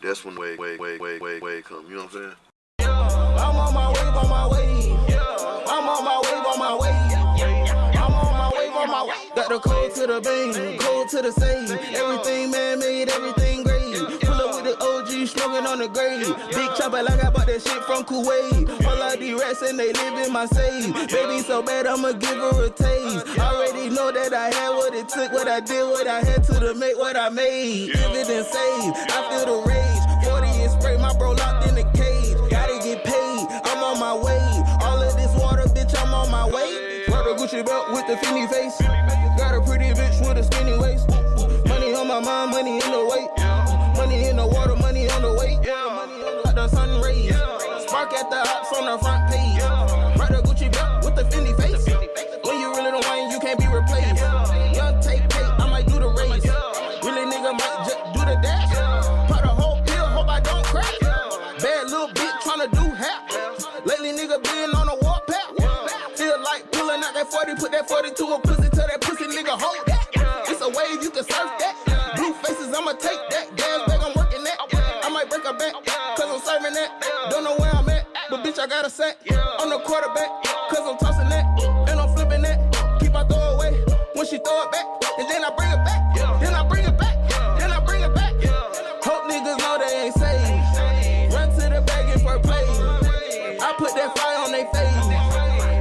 That's when way come. You know what I'm saying? I'm on my wave, on my way. I'm on my wave, on my way. I'm on my wave, on my way. Got the code to the bang, code to the save. Everything man-made, everything great. Pull up with the OG, smoking on the grave. Big chopper like I bought that shit from Kuwait. All of these rats and they live in my save. Baby so bad, I'ma give her a taste. Already know that I had what it took, what I did, what I had to make what I made. Live it and save, I feel the rage. 40 and spray, my bro locked in the cage. Gotta get paid, I'm on my way. All of this water, bitch, I'm on my way. Wear the Gucci belt with the Fendi face. Got a pretty bitch with a skinny waist. Money on my mind, money in the weight. Money in the water, money on the way. Like the sun rays. Spark at the ops on the front page. Wear the Gucci belt with the Fendi face. When you really don't wine, you can't be replaced. Young take, I might do the race. Really nigga might just do the dash. Put a whole pill, hope I don't crack. Bad little bitch tryna do half. Lately nigga been on a warpath. Feel like pulling out that 40, put that 40 to a pussy, tell that pussy nigga hold that. It's a wave, you can surf that. Blue faces, I'ma take that. Gas bag, I'm working that. I might break a back, cause I'm serving that. Don't know where I'm at, but bitch, I got a sack. I'm the quarterback, cause I'm tossing that. And I'm flipping that. Keep my throw away when she throw it back. And then I bring it back. Then I bring it back. Then I bring it back. Hope niggas know they ain't saved. Run to the bag and for play. I put that fire on they face.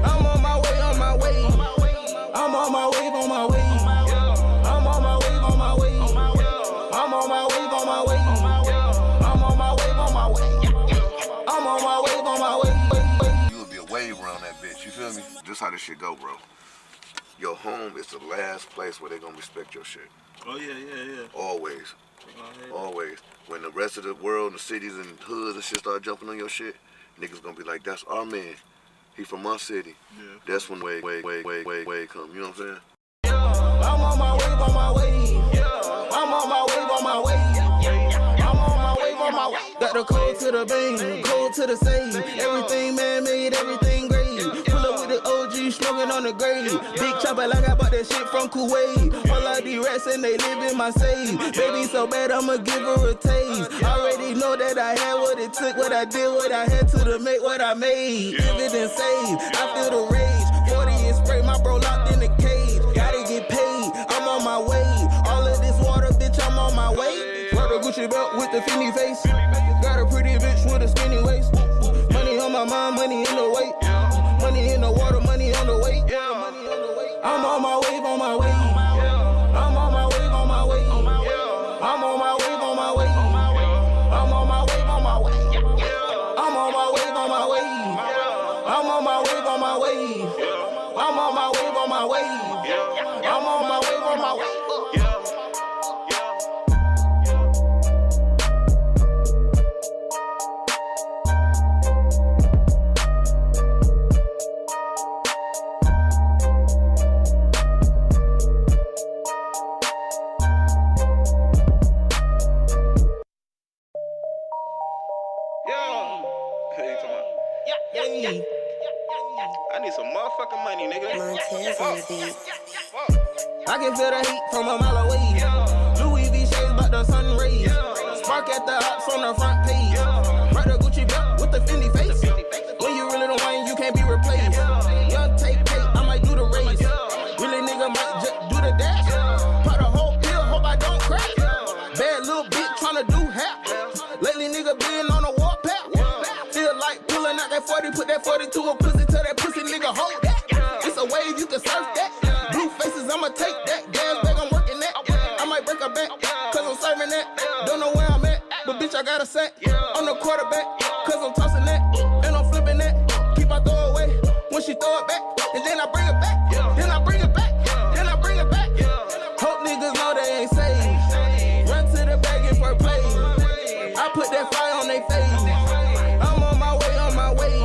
I'm on my way, on my way. I'm on my wave, on my way. I'm on my wave, on my way. I'm on my wave, on my way. I'm on my wave, on my way. I'm on my wave, on my way. You would be a wave around that bitch. You feel me? Just how this shit go, bro. Your home is the last place where they gonna respect your shit. Oh yeah. Always. Always. When the rest of the world, the cities and hoods and shit start jumping on your shit, niggas gonna be like, that's our man. He from our city. Yeah. That's when way come. You know what I'm saying? I'm on my wave, on my way. I'm on my wave, on my way. I'm on my wave, on my way. Got the code to the bang, code to the save. Everything man-made, everything great. Pull up with the OG, smoking on the grave. Big chopper like I bought that shit from Kuwait. All of these rats and they live in my save. Baby so bad, I'ma give her a taste. Already know that I had what it took, what I did, what I had to make what I made. Live it and save, I feel the rage. 40 and spray, my bro locked in the cage. Gotta get paid, I'm on my way. All of this water, bitch, I'm on my way. Wear the Gucci belt with the Fendi face. Got a pretty bitch with a skinny waist. Money on my mind, money in the weight. Money in the water, money on the way. I'm on my wave, on my way. I'm on my wave, on my way. I'm on my wave, on my way. I'm on my wave, on my way. I'm on my wave, on my way. I'm on my wave, on my way. I'm on my wave, on my way. I'm on my wave, on my way. I need some motherfucking money, nigga. Montez on the beat. I can feel the heat from a mile away. Louis V shades, but the sun rays. Spark at the ops on the front page. Wear the Gucci belt with the Fendi face. When you really don't wine, you can't be replaced. Young take, I might do the race. Really nigga might just do the dash. Put a whole pill, hope I don't crack. Bad little bitch tryna do half. Lately nigga been on a warpath. Feel like pulling out that 40, put that 40 to a pussy, tell that pussy nigga hold that. It's a wave, you can surf that. Blue faces, I'ma take that. Gas bag, I'm working that. I might break a back, cause I'm serving that. Don't know where I'm at, but bitch, I got a sack. I'm the quarterback, cause I'm tossing that. And I'm flipping that. Keep my throw away when she throw it back. And then I bring it back. Then I bring it back. Then I bring it back. Hope niggas know they ain't saved. Run to the bag and for play. I put that fire on they face. I'm on my way, on my way.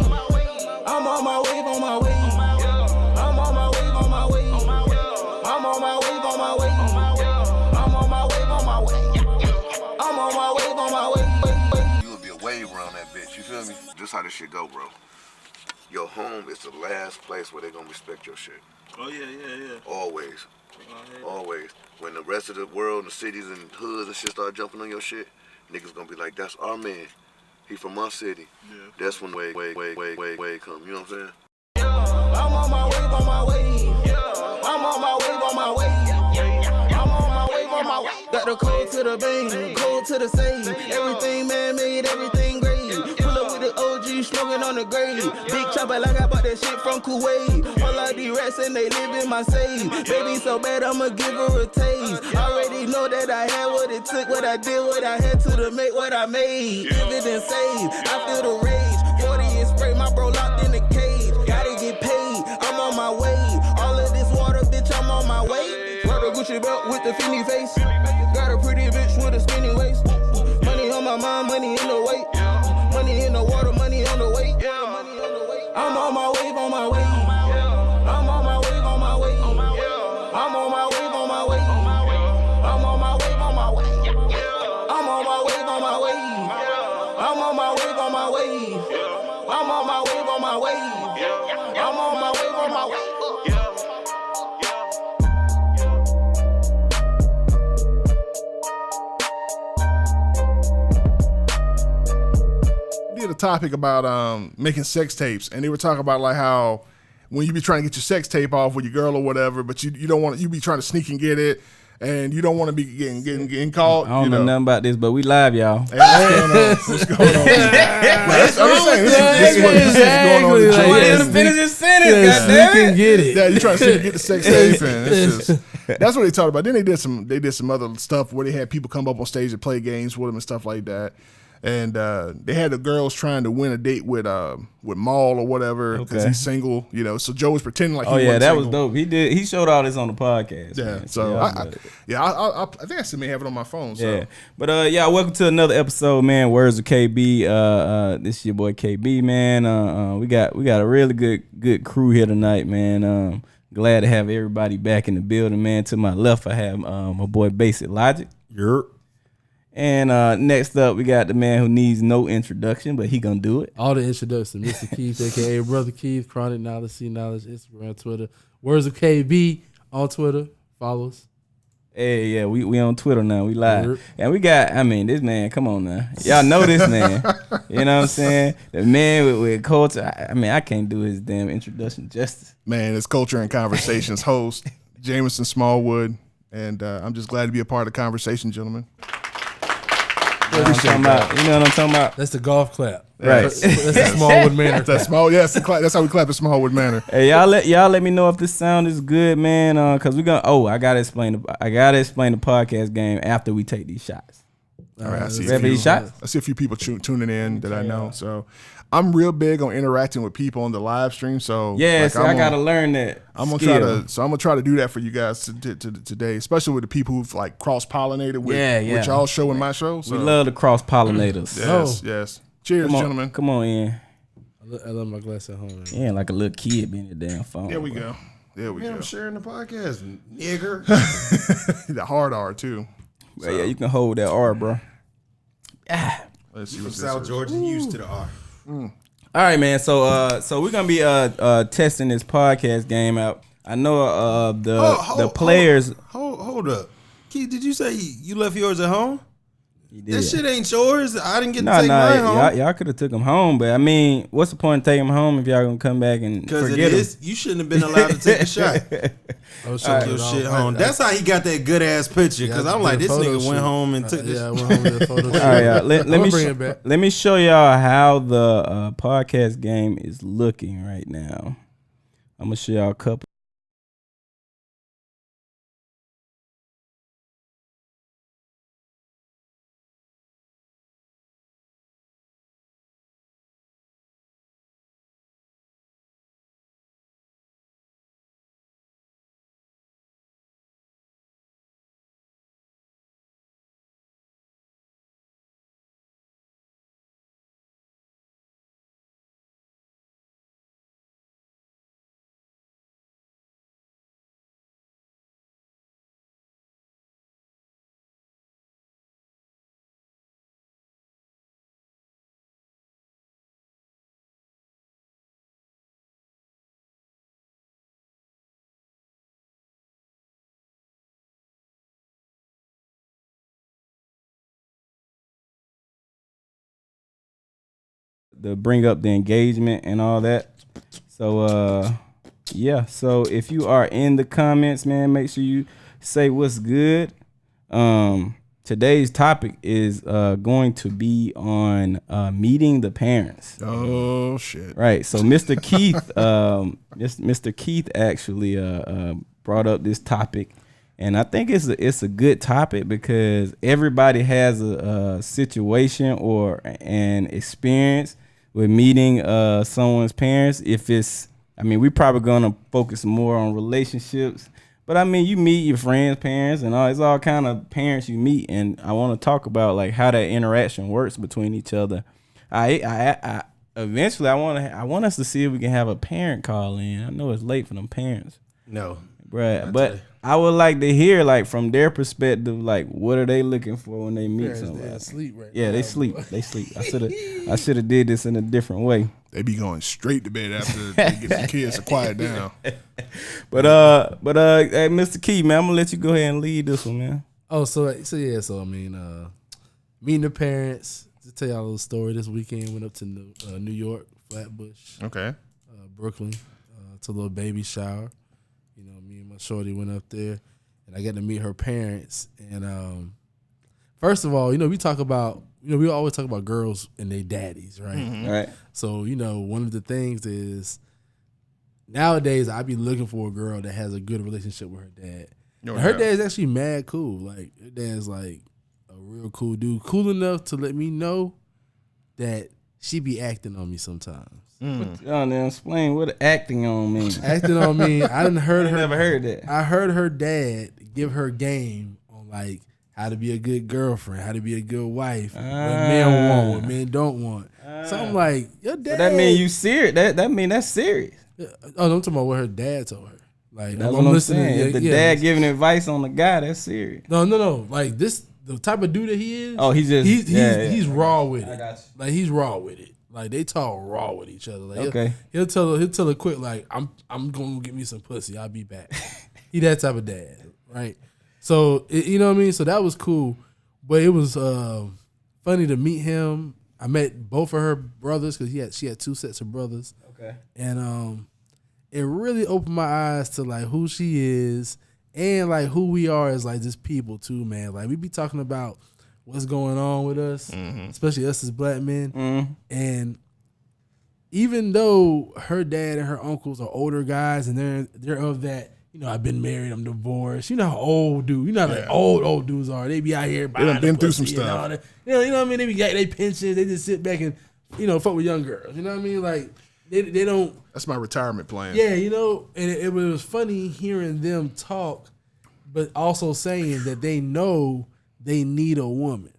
I'm on my wave, on my way. I'm on my wave, on my way. I'm on my wave, on my way. I'm on my wave, on my way. I'm on my wave, on my way. You would be a wave around that bitch. You feel me? Just how this shit go, bro. Your home is the last place where they gonna respect your shit. Oh yeah. Always. Always. When the rest of the world, the cities and hoods and shit start jumping on your shit, niggas gonna be like, that's our man. He from our city. Yeah. That's when way come. You know what I'm saying? I'm on my wave, on my way. I'm on my wave, on my way. I'm on my wave, on my way. Got the code to the bang, code to the save. Everything man-made, everything great. Pull up with the OG, smoking on the grave. Big chopper like I bought that shit from Kuwait. All of these rats and they live in my safe. Baby so bad, I'ma give her a taste. Already know that I had what it took, what I did, what I had to make what I made. Live it and save, I feel the rage. 40 and spray, my bro locked in the cage. Gotta get paid, I'm on my way. All of this water, bitch, I'm on my way. Got a Gucci belt with the Fendi face. Got a pretty bitch with a skinny waist. Money on my mind, money in the weight. Money in the water, money on the way. I'm on my wave, on my way. I'm on my wave, on my way. I'm on my wave, on my way. I'm on my wave, on my way. I'm on my wave, on my way. I'm on my wave, on my way. I'm on my wave, on my way. I'm on my wave, on my way. Did a topic about making sex tapes, and they were talking about like how when you be trying to get your sex tape off with your girl or whatever, but you don't want you be trying to sneak and get it, and you don't want to be getting caught. I don't know nothing about this, but we live, y'all. Hey, what's going on? I'm saying this is going on. In the I want him to joint. finish his sentence, Yes, you goddammit. can get it. Yeah, you trying to see get the sex tape, and it's just that's what they talked about. Then they did some other stuff where they had people come up on stage and play games with them and stuff like that. And they had the girls trying to win a date with Maul or whatever because Okay. he's single, you know. So Joe was pretending like Oh he yeah, wasn't that single. was dope. He showed all this on the podcast. Yeah, man. so Yeah, I think I still may have it on my phone. So. yeah, but welcome to another episode, man. Words of KB. This is your boy KB, man. We got a really good crew here tonight, man. Glad to have everybody back in the building, man. To my left, I have my boy Basic Logic. Yerp. And next up, we got the man who needs no introduction, but he gonna do it. All the introduction, Mr. Keith, aka Brother Keith, Chronic Knowledge, C Knowledge, Instagram, Twitter, Words of KB on Twitter. Follow us. Hey, yeah, we on Twitter now. We live. Word. And we got, this man, come on now. Y'all know this man. You know what I'm saying? The man with culture. I can't do his damn introduction justice. Man, it's Culture and Conversations host, Jameson Smallwood. And I'm just glad to be a part of the conversation, gentlemen. You know what I'm talking about? You know what I'm talking about? That's the golf clap. Right. That's the Smallwood Manor. That's small. Yes, that's how we clap at Smallwood Manor. Hey, y'all let me know if this sound is good, man. Cause we gonna. Oh, I gotta explain the podcast game after we take these shots. All right, I see Ready for these shots? I see a few people tuning in that I know. So I'm real big on interacting with people on the live stream. So Yeah, like, see, I gotta learn that. I'm gonna skill. try to do that for you guys today, especially with the people who've like cross pollinated with y'all show and my show. So. We love the cross pollinators. Yes. Cheers, gentlemen. Come on in. I love my glass at home. Yeah, like a little kid being the damn phone. There we go. I'm sharing the podcast, nigger. The hard R too. Well, yeah, you can hold that R, bro. Let's see From what this South is. Georgia, used to the R. All right, man. So we're gonna be testing this podcast game out. I know the players. Hold up. Keith, did you say you left yours at home? He did. That shit ain't yours. I didn't get to Nah, take mine home. y'all could have took him home, but I mean, what's the point of taking him home if y'all gonna come back and Because forget him? you shouldn't have been allowed to take a shot. Oh, Took your shit home. That's how he got that good ass picture. Because I'm like, this nigga went home and took this. Yeah, I went home with a photo shoot. All right, y'all. Let I'ma me bring it back. let me show y'all how the podcast game is looking right now. I'm gonna show y'all a couple. bring up the engagement and all that. So yeah. So if you are in the comments, man, make sure you say what's good. Today's topic is going to be on meeting the parents. Oh shit! Right. So Mr. Keith, Mr. Keith actually brought up this topic, and I think it's a good topic because everybody has a situation or an experience with meeting someone's parents. We probably gonna focus more on relationships. But I mean, you meet your friends' parents, and it's all kind of parents you meet, and I want to talk about like how that interaction works between each other. I eventually I want us to see if we can have a parent call in. I know it's late for them parents, No, bruh, but I would like to hear like from their perspective, like what are they looking for when they meet somebody? They asleep right Yeah, now, they sleep. They sleep. I should have did this in a different way. They be going straight to bed after they get the kids to quiet down. But hey, Mr. Key, man, I'm gonna let you go ahead and lead this one, man. Oh, so I mean, meeting the parents. To tell y'all a little story, this weekend went up to New York, Flatbush, Okay. Brooklyn, to a little baby shower. You know, me and my shorty went up there, and I got to meet her parents. And first of all, we talk about, we always talk about girls and their daddies, right? Mm-hmm. Right. So, one of the things is nowadays I be looking for a girl that has a good relationship with her dad. And her dad's actually mad cool. Like, her dad's like a real cool dude. Cool enough to let me know that she be acting on me sometimes. Now explain what acting on means. Acting on me, I done heard her. Never heard that. I heard her dad give her game on like how to be a good girlfriend, how to be a good wife, what men want, what men don't want. So I'm like, your dad. But that mean you serious? That mean that's serious. Oh, I'm talking about what her dad told her. Like That's what I'm saying. If the dad giving advice on the guy, that's serious. No. Like this, the type of dude that he is. Oh, he's raw with it. I got you. Like he's raw with it. Like they talk raw with each other. Like Okay. He'll tell her quick. Like I'm gonna get me some pussy. I'll be back. He that type of dad, right? So you know what I mean. So that was cool, but it was funny to meet him. I met both of her brothers because she had two sets of brothers. Okay. And it really opened my eyes to like who she is and like who we are as like just people too, man. Like we be talking about what's going on with us, especially us as black men. And even though her dad and her uncles are older guys and they're of that, I've been married, I'm divorced. You know how old dudes, how like old dudes are. They be out here buying done been through some pussy and stuff. all that. You know what I mean? They be got their pensions. They just sit back and fuck with young girls. You know what I mean? Like they don't. That's my retirement plan. Yeah, and it was funny hearing them talk, but also saying that they know they need a woman.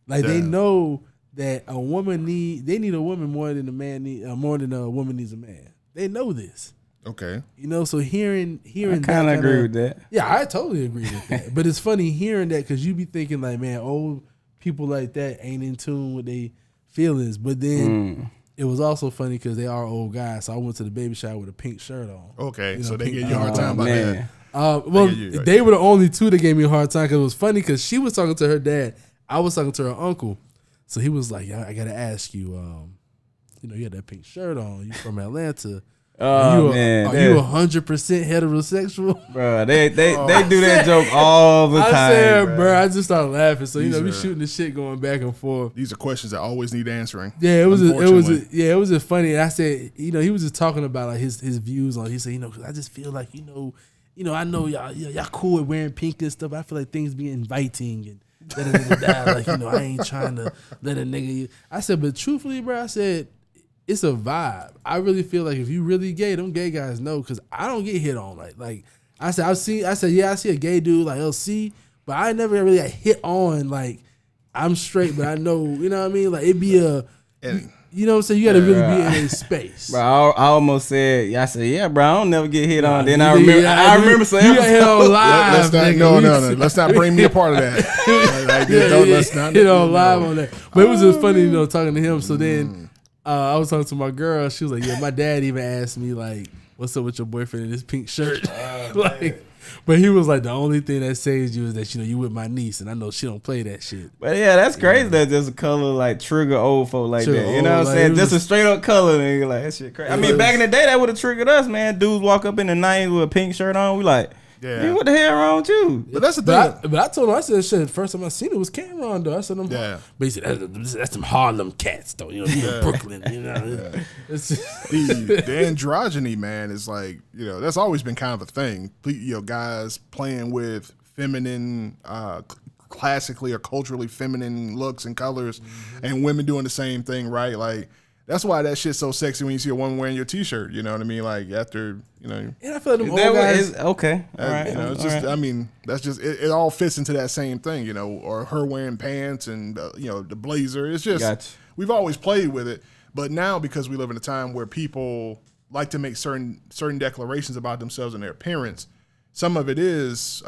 Like they know that they need a woman more than a woman needs a man. They know this. Okay. So hearing I kind of agree with that. Yeah, I totally agree with that. But it's funny hearing that because you be thinking like, man, old people like that ain't in tune with their feelings. But then it was also funny because they are old guys. So I went to the baby shower with a pink shirt on. Okay, so they gave you a hard time about that. Well, they were the only two that gave me a hard time because it was funny because she was talking to her dad. I was talking to her uncle. So he was like, I got to ask you, you had that pink shirt on. You from Atlanta. Oh, Are you 100% heterosexual? Bro, they do that joke all the time. I said, bro, I just started laughing. So, we shooting the shit going back and forth. These are questions that always need answering. Yeah, it was just funny. And I said, he was just talking about like his views on it. He said, cause I just feel like, I know y'all cool with wearing pink and stuff. But I feel like things be inviting and like, I ain't trying to let a nigga. I said, but truthfully, bro, I said, it's a vibe. I really feel like if you really gay, them gay guys know because I don't get hit on. Like I said, I see a gay dude like LC, but I never really got hit on. Like I'm straight, but I know, you know what I mean? Like it'd be you know what I'm saying? You got to really be in a space. Bro, I almost said, I said, yeah, bro, I don't never get hit on. Then I remember saying, you got hit on live. Let's not bring me a part of that. Let's not hit on live on that. But it was just funny, talking to him. So then I was talking to my girl. She was like, yeah, my dad even asked me, like, what's up with your boyfriend in this pink shirt? But he was like, the only thing that saves you is that you with my niece, and I know she don't play that shit. But yeah, that's crazy that just a color like trigger old folk like Trigger that. You know what I'm old, saying? like, Just a straight up color, nigga. Like that shit crazy. I mean, back in the day, that would have triggered us, man. Dudes walk up in the 90s with a pink shirt on. We like, nigga, what the hell wrong with you? But that's the thing. But I told him, I said, shit, the first time I seen it was Cameron, though. I said, Yeah. But he said, that's some Harlem cats, though. You know, he in Brooklyn, you know. It's the androgyny, man, is like, that's always been kind of a thing. Guys playing with feminine, classically or culturally feminine looks and colors, and women doing the same thing, right? Like, that's why that shit's so sexy when you see a woman wearing your T-shirt. You know what I mean? Like after, And I feel like them old guys. Okay, all right. It's just, I mean, that's just it all fits into that same thing, or her wearing pants and the blazer. It's just we've always played with it, but now because we live in a time where people like to make certain declarations about themselves and their appearance, some of it is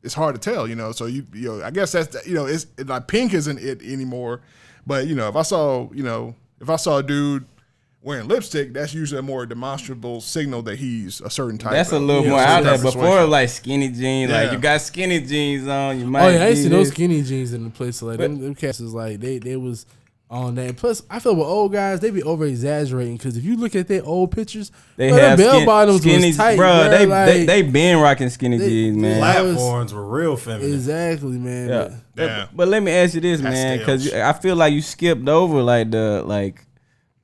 it's hard to tell, So I guess that's it's like pink isn't it anymore, but if I saw a dude wearing lipstick, that's usually a more demonstrable signal that he's a certain type. That's a little more out there. Before, like skinny jeans, like you got skinny jeans on, you might. Oh yeah, I used to see those skinny jeans in the place. Like them cats is like they was on that. And plus, I feel with old guys, they be over exaggerating because if you look at their old pictures, they have bell bottoms was tight, bro. They been rocking skinny jeans, man. Platforms were real feminine. Exactly, man. Yeah. But let me ask you this, man, because I feel like you skipped over the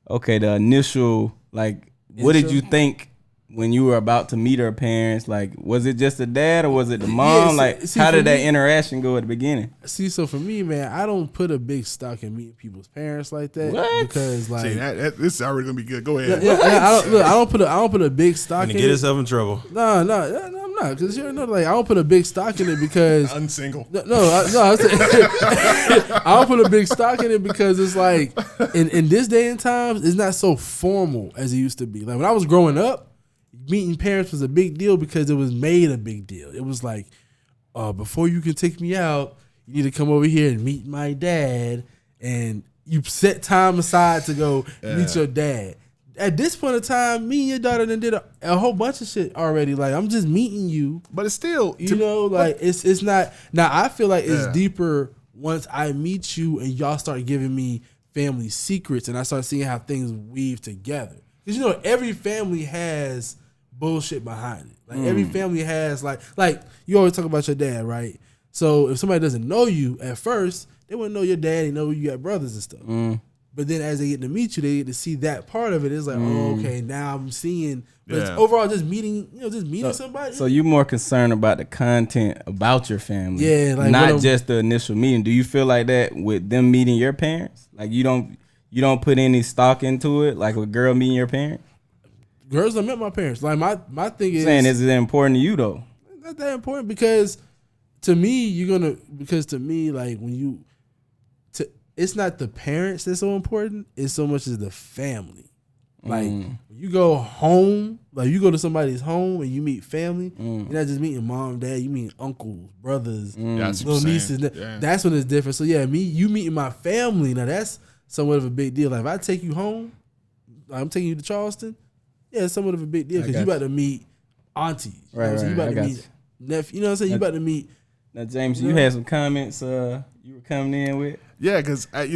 initial, what did you think when you were about to meet her parents? Like, was it just the dad or was it the mom? How did that interaction go at the beginning? See, so for me, man, I don't put a big stock in meeting people's parents like that. What? Because like, this is already gonna be good. Go ahead. I don't put a big stock in it. Get yourself in trouble. No, I'm not. Because I don't put a big stock in it because I'm single. I don't put a big stock in it because it's like in this day and times, it's not so formal as it used to be. Like when I was growing up, meeting parents was a big deal because it was made a big deal. It was like, before you can take me out, you need to come over here and meet my dad, and you set time aside to go meet your dad. At this point in time, me and your daughter done did a whole bunch of shit already. Like, I'm just meeting you. But it's still, it's not. Now, I feel like it's deeper once I meet you and y'all start giving me family secrets and I start seeing how things weave together. Because, every family has bullshit behind it. Like, every family has, like you always talk about your dad, right? So, if somebody doesn't know you at first, they wouldn't know your dad, they know you got brothers and stuff. But then as they get to meet you, they get to see that part of it. It's like, oh, okay, now I'm seeing. But it's overall just meeting, somebody. So you're more concerned about the content about your family, like not just the initial meeting. Do you feel like that with them meeting your parents? Like you don't put any stock into it, like a girl meeting your parents? Girls don't met my parents. Like my thing is saying, is it important to you though? Not that important because to me, like when you. It's not the parents that's so important. It's so much as the family. Like when you go home, like you go to somebody's home and you meet family. You're not just meeting mom, dad. You meet uncles, brothers, little nieces. Yeah. That's when it's different. So yeah, you meeting my family now. That's somewhat of a big deal. Like if I take you home, like I'm taking you to Charleston. Yeah, it's somewhat of a big deal because you about to meet aunties. Right, you about to meet nephew. You know what I'm saying? You about to meet. Now, James, you had some comments you were coming in with. Yeah, because, I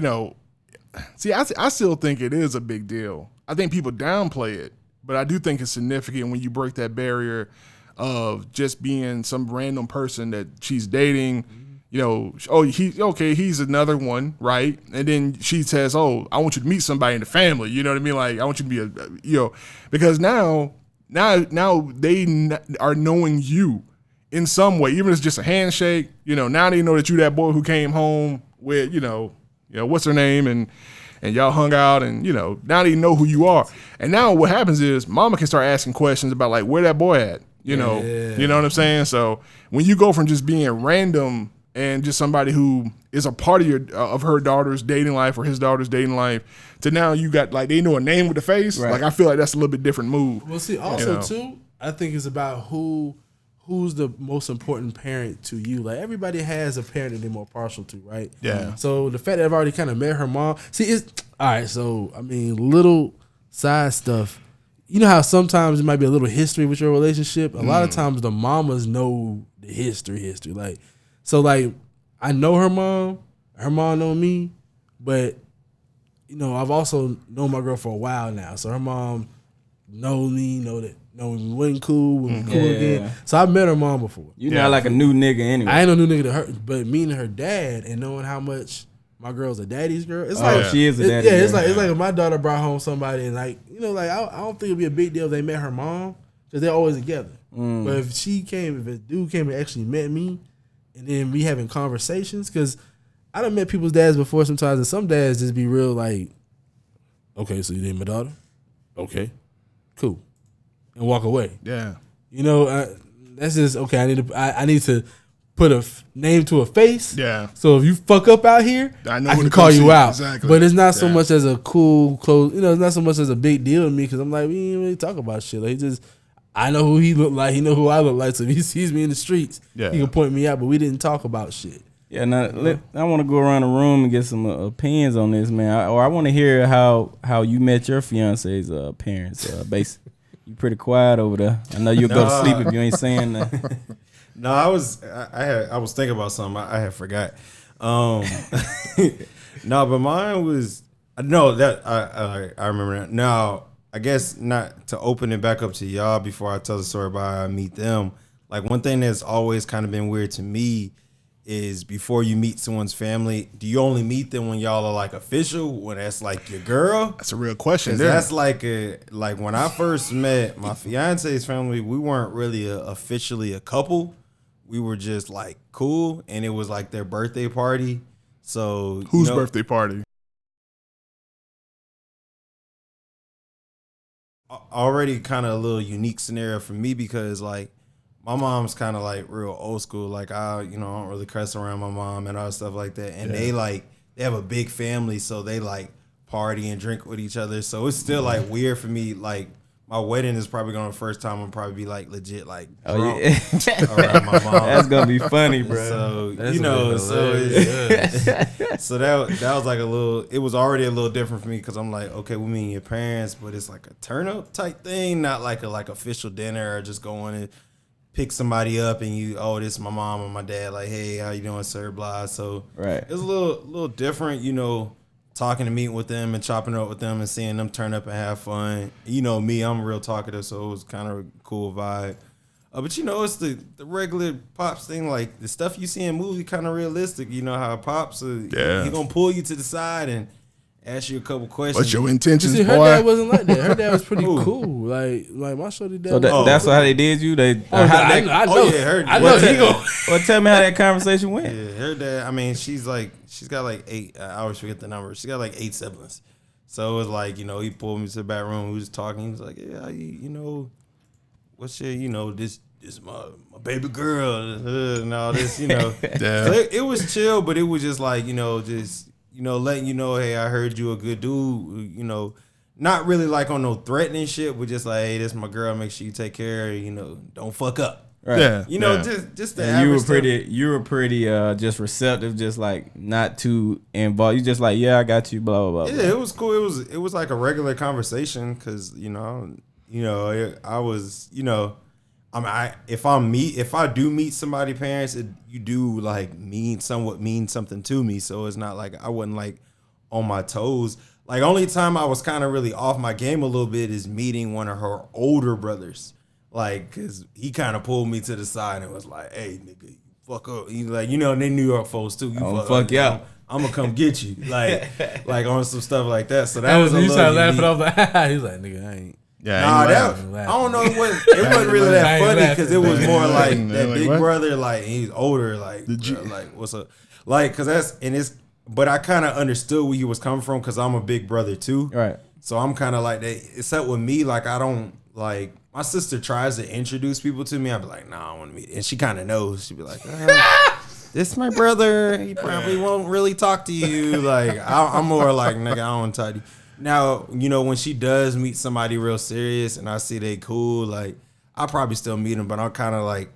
still think it is a big deal. I think people downplay it, but I do think it's significant when you break that barrier of just being some random person that she's dating. He's another one, right? And then she says, oh, I want you to meet somebody in the family. You know what I mean? Like, I want you to be because now they are knowing you in some way, even if it's just a handshake. Now they know that you that boy who came home with, what's her name, and y'all hung out, and now they know who you are. And now what happens is mama can start asking questions about like where that boy at, you know what I'm saying? So when you go from just being random and just somebody who is a part of her daughter's dating life or his daughter's dating life to now you got like they know a name with the face, like I feel like that's a little bit different move. Well, see, also too, I think it's about who's the most important parent to you. Like everybody has a parent that they're more partial to, right? Yeah. So the fact that I've already kind of met her mom, see, it's all right. So I mean, little side stuff. you know how sometimes it might be a little history with your relationship. A lot of times the mamas know the history. Like, so like I know her mom know me, but you know I've also known my girl for a while now. So her mom know me, know when we wasn't cool, when we cool again. So I met her mom before. You're not like a new nigga anyway. I ain't no new nigga to her, but meeting her dad and knowing how much my girl's a daddy's girl. It's like she is a daddy's girl. It's like if my daughter brought home somebody and like, you know, like I don't think it'd be a big deal if they met her mom because they're always together. But if a dude came and actually met me and then we having conversations, because I done met people's dads before sometimes, and some dads just be real like, okay, so you named my daughter? Okay, cool. And walk away. Yeah. You know, that's just, okay, I need to put a name to a face. Yeah. So if you fuck up out here, I can call you out. Exactly. But it's not so much as a cool, close, you know, it's not so much as a big deal to me because I'm like, we ain't really talk about shit. Like, I know who he look like. He know who I look like. So if he sees me in the streets, he can point me out. But we didn't talk about shit. Yeah, now I want to go around the room and get some opinions on this, man. I want to hear how you met your fiance's parents. Basically, you pretty quiet over there. I know you'll go to sleep if you ain't saying that. No, I was thinking about something. I had forgot. No, but mine was I remember that. Now, I guess not to open it back up to y'all before I tell the story about how I meet them. Like one thing that's always kind of been weird to me is before you meet someone's family, do you only meet them when y'all are like official, when that's like your girl? That's a real question. That's like when I first met my fiance's family, we weren't really officially a couple. We were just like cool, and it was like their birthday party. So whose birthday party? Already kind of a little unique scenario for me because like my mom's kind of like real old school. Like I don't really cuss around my mom and all stuff like that. And they have a big family, so they like party and drink with each other. So it's still like weird for me. Like my wedding is probably going to the first time I'm probably be like legit like drunk around my mom. That's gonna be funny, bro. So That's so that was like a little. It was already a little different for me because I'm like, okay, we meet your parents, but it's like a turn up type thing, not like a official dinner or just going and pick somebody up and this is my mom or my dad, like, hey, how you doing, sir, blah. So right, it's a little different, talking and meeting with them and chopping it up with them and seeing them turn up and have fun. Me, I'm real talkative, so it was kind of a cool vibe. But it's the regular Pops thing, like the stuff you see in movie, kind of realistic. You know how Pops, he gonna pull you to the side and ask you a couple questions. What's your intentions, her boy? dad wasn't like that. Her dad was pretty cool. Like my shorty dad. So that's how they did you. I know. I know he go. Well, tell me how that conversation went. Yeah, her dad. I mean, she's got like 8. I always forget the number. She got like 8 siblings. So it was like he pulled me to the back room. We was talking. He was like, yeah, what's your this my baby girl and all this. So it was chill, but it was just like letting you know, hey, I heard you a good dude, not really like on no threatening shit, but just like, hey, this is my girl, make sure you take care of her, don't fuck up. Right. Yeah. Just the and average you were pretty just receptive, just like not too involved. You just like, yeah, I got you, blah blah blah. Yeah, it was cool. It was like a regular conversation because I was if I do meet somebody's parents, you do like mean something to me. So it's not like I wasn't like on my toes. Like only time I was kind of really off my game a little bit is meeting one of her older brothers. Like, cause he kind of pulled me to the side and was like, "Hey, nigga, fuck up." He's like, they New York folks too. Fuck you up. I'm gonna come get you, like on some stuff like that. So that was a you little started laughing. unique. I was like, he's like, nigga, I ain't. Yeah, Nah, I don't know. It wasn't really that funny because it was more like that Like, big what? brother, like he's older, like what's up, like because but I kind of understood where he was coming from because I'm a big brother too, Right. So I'm kind of like that. Except with me, like I don't like my sister tries to introduce people to me. I'd be like, nah, I don't want to meet, and she kind of knows. She'd be like, this is my brother. He probably won't really talk to you. Like I'm more like, nigga, I don't want to talk to you. Now, when she does meet somebody real serious and I see they cool, like, I'll probably still meet them, but I'm kind of like,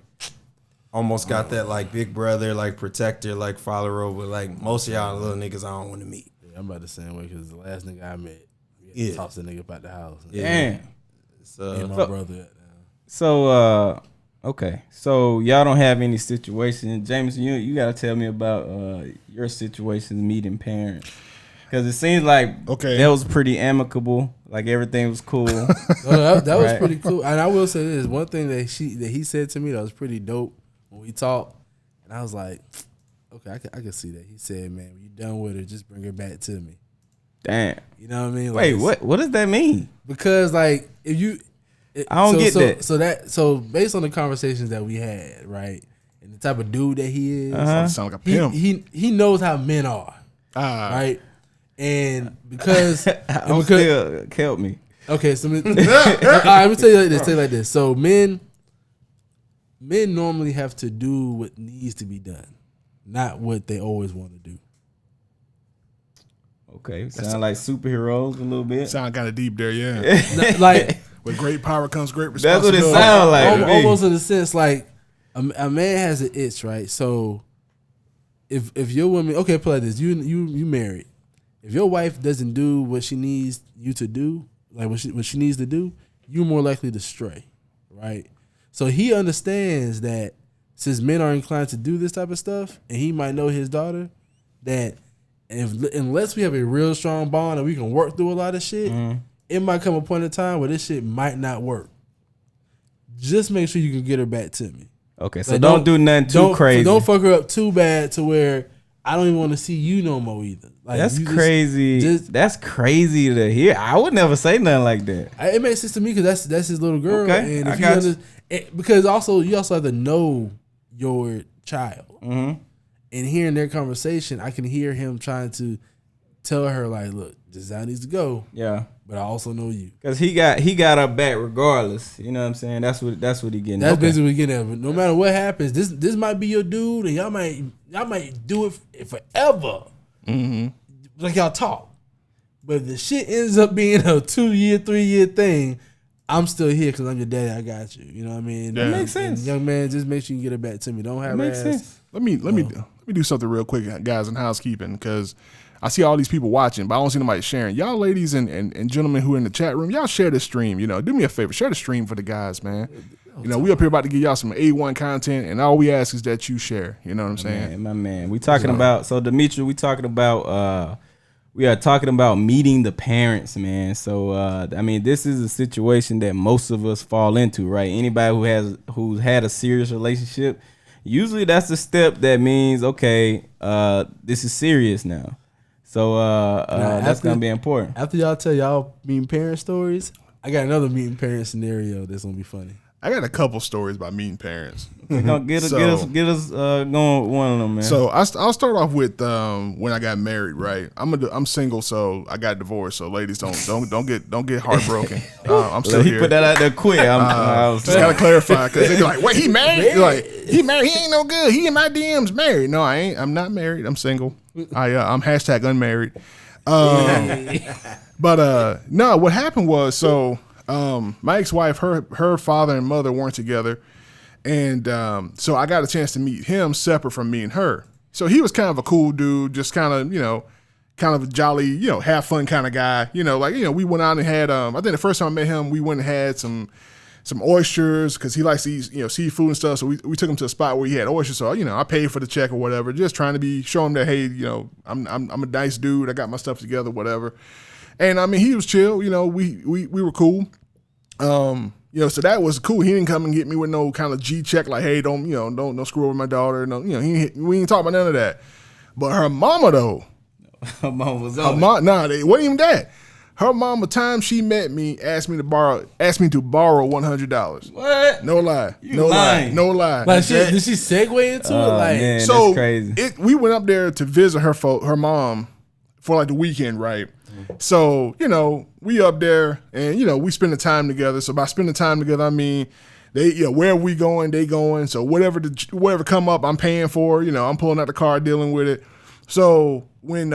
almost got that, like, big brother, like, protector, like, follower over. Like, most of y'all little niggas I don't want to meet. Yeah, I'm about the same way because the last nigga I met, Yeah. tossed a nigga about the house. Damn. Me and my brother. So okay, so y'all don't have any situation. Jameson, you gotta tell me about your situations meeting parents, because it seems like that was pretty amicable. Like everything was cool. That was pretty cool. And I will say this: one thing that he said to me that was pretty dope when we talked, and I was like, okay, I can see that. He said, "Man, when you done with her, just bring her back to me." Damn. You know what I mean? Wait, Like, what does that mean? Because like if you, I don't get that. So based on the conversations that we had, right, and the type of dude that he is, Sound like a pimp. he knows how men are, right? And because still help me. Okay, so let me tell you like this. So men normally have to do what needs to be done, not what they always want to do. Okay, sound like superheroes a little bit. Sound kind of deep there, yeah. Like with great power comes great that's what responsibility. it sounds like. Almost in a sense, like a man has an itch, right? So if your woman, okay, put it like this, you married. If your wife doesn't do what she needs you to do, like what she needs to do, you're more likely to stray, right? So he understands that since men are inclined to do this type of stuff, and he might know his daughter, that unless we have a real strong bond and we can work through a lot of shit, it might come a point in time where this shit might not work. Just make sure you can get her back to me. Okay, so like don't do nothing too crazy. Don't fuck her up too bad to where I don't even want to see you no more either. Like, that's crazy. That's crazy to hear. I would never say nothing like that. It makes sense to me because that's his little girl. Okay, and I got you. Because you also have to know your child. Mm-hmm. And hearing their conversation, I can hear him trying to tell her like, "Look, this is how it needs to go." Yeah. But I also know you, because he got her back regardless. You know what I'm saying? That's what he getting. That's basically what he getting at. But no matter what happens, this might be your dude, and y'all might do it forever. Mm-hmm. Like y'all talk. But if the shit ends up being a 2-year, 3-year thing, I'm still here because I'm your daddy. I got you. You know what I mean? That makes sense. And young man, just make sure you get it back to me. Don't have makes sense. Let me do something real quick, guys, in housekeeping, because I see all these people watching, but I don't see nobody sharing. Y'all ladies and gentlemen who are in the chat room, y'all share the stream. You know, do me a favor, share the stream for the guys, man. You know, we up here about to give y'all some A1 content, and all we ask is that you share. You know what I'm saying? My man. We talking about, so Dimitri, we are talking about meeting the parents, man. So I mean, this is a situation that most of us fall into, right? Anybody who's had a serious relationship, usually that's the step that means, okay, this is serious now. So that's gonna be important. After y'all tell y'all meeting parent stories, I got another meeting parent scenario that's gonna be funny. I got a couple stories about meeting parents. Get us going with one of them, man. So I'll start off with when I got married. Right, I'm single, so I got divorced. So ladies, don't get heartbroken. I'm still he here. put that out there quick. I was just gotta clarify, because they be like, "Wait, he married?" You're like, he married? He ain't no good. He in my DMs married. No, I ain't. I'm not married. I'm single. I'm hashtag unmarried. But no, what happened was, so my ex-wife, her father and mother weren't together, and so I got a chance to meet him separate from me and her. So he was kind of a cool dude, just kind of a jolly, have fun kind of guy. We went out and had I think the first time I met him, we went and had some oysters, because he likes to eat, seafood and stuff. So we took him to a spot where he had oysters. So, I paid for the check or whatever, just trying to show him that, hey, I'm a nice dude. I got my stuff together, whatever. And I mean, he was chill. We were cool. So that was cool. He didn't come and get me with no kind of G check, like, hey, don't screw over my daughter. No, we ain't talk about none of that. But her mama though, her mom was on. It wasn't even that. Her mama, time she met me, asked me to borrow $100. What? No lie. No lie. Like, did she segue into it? Like, man, so that's crazy. We went up there to visit her mom for like the weekend, right? So, we up there and, we spend the time together. So by spending time together, I mean, they, where we going, they going. So whatever come up, I'm paying for, I'm pulling out the car, dealing with it. So when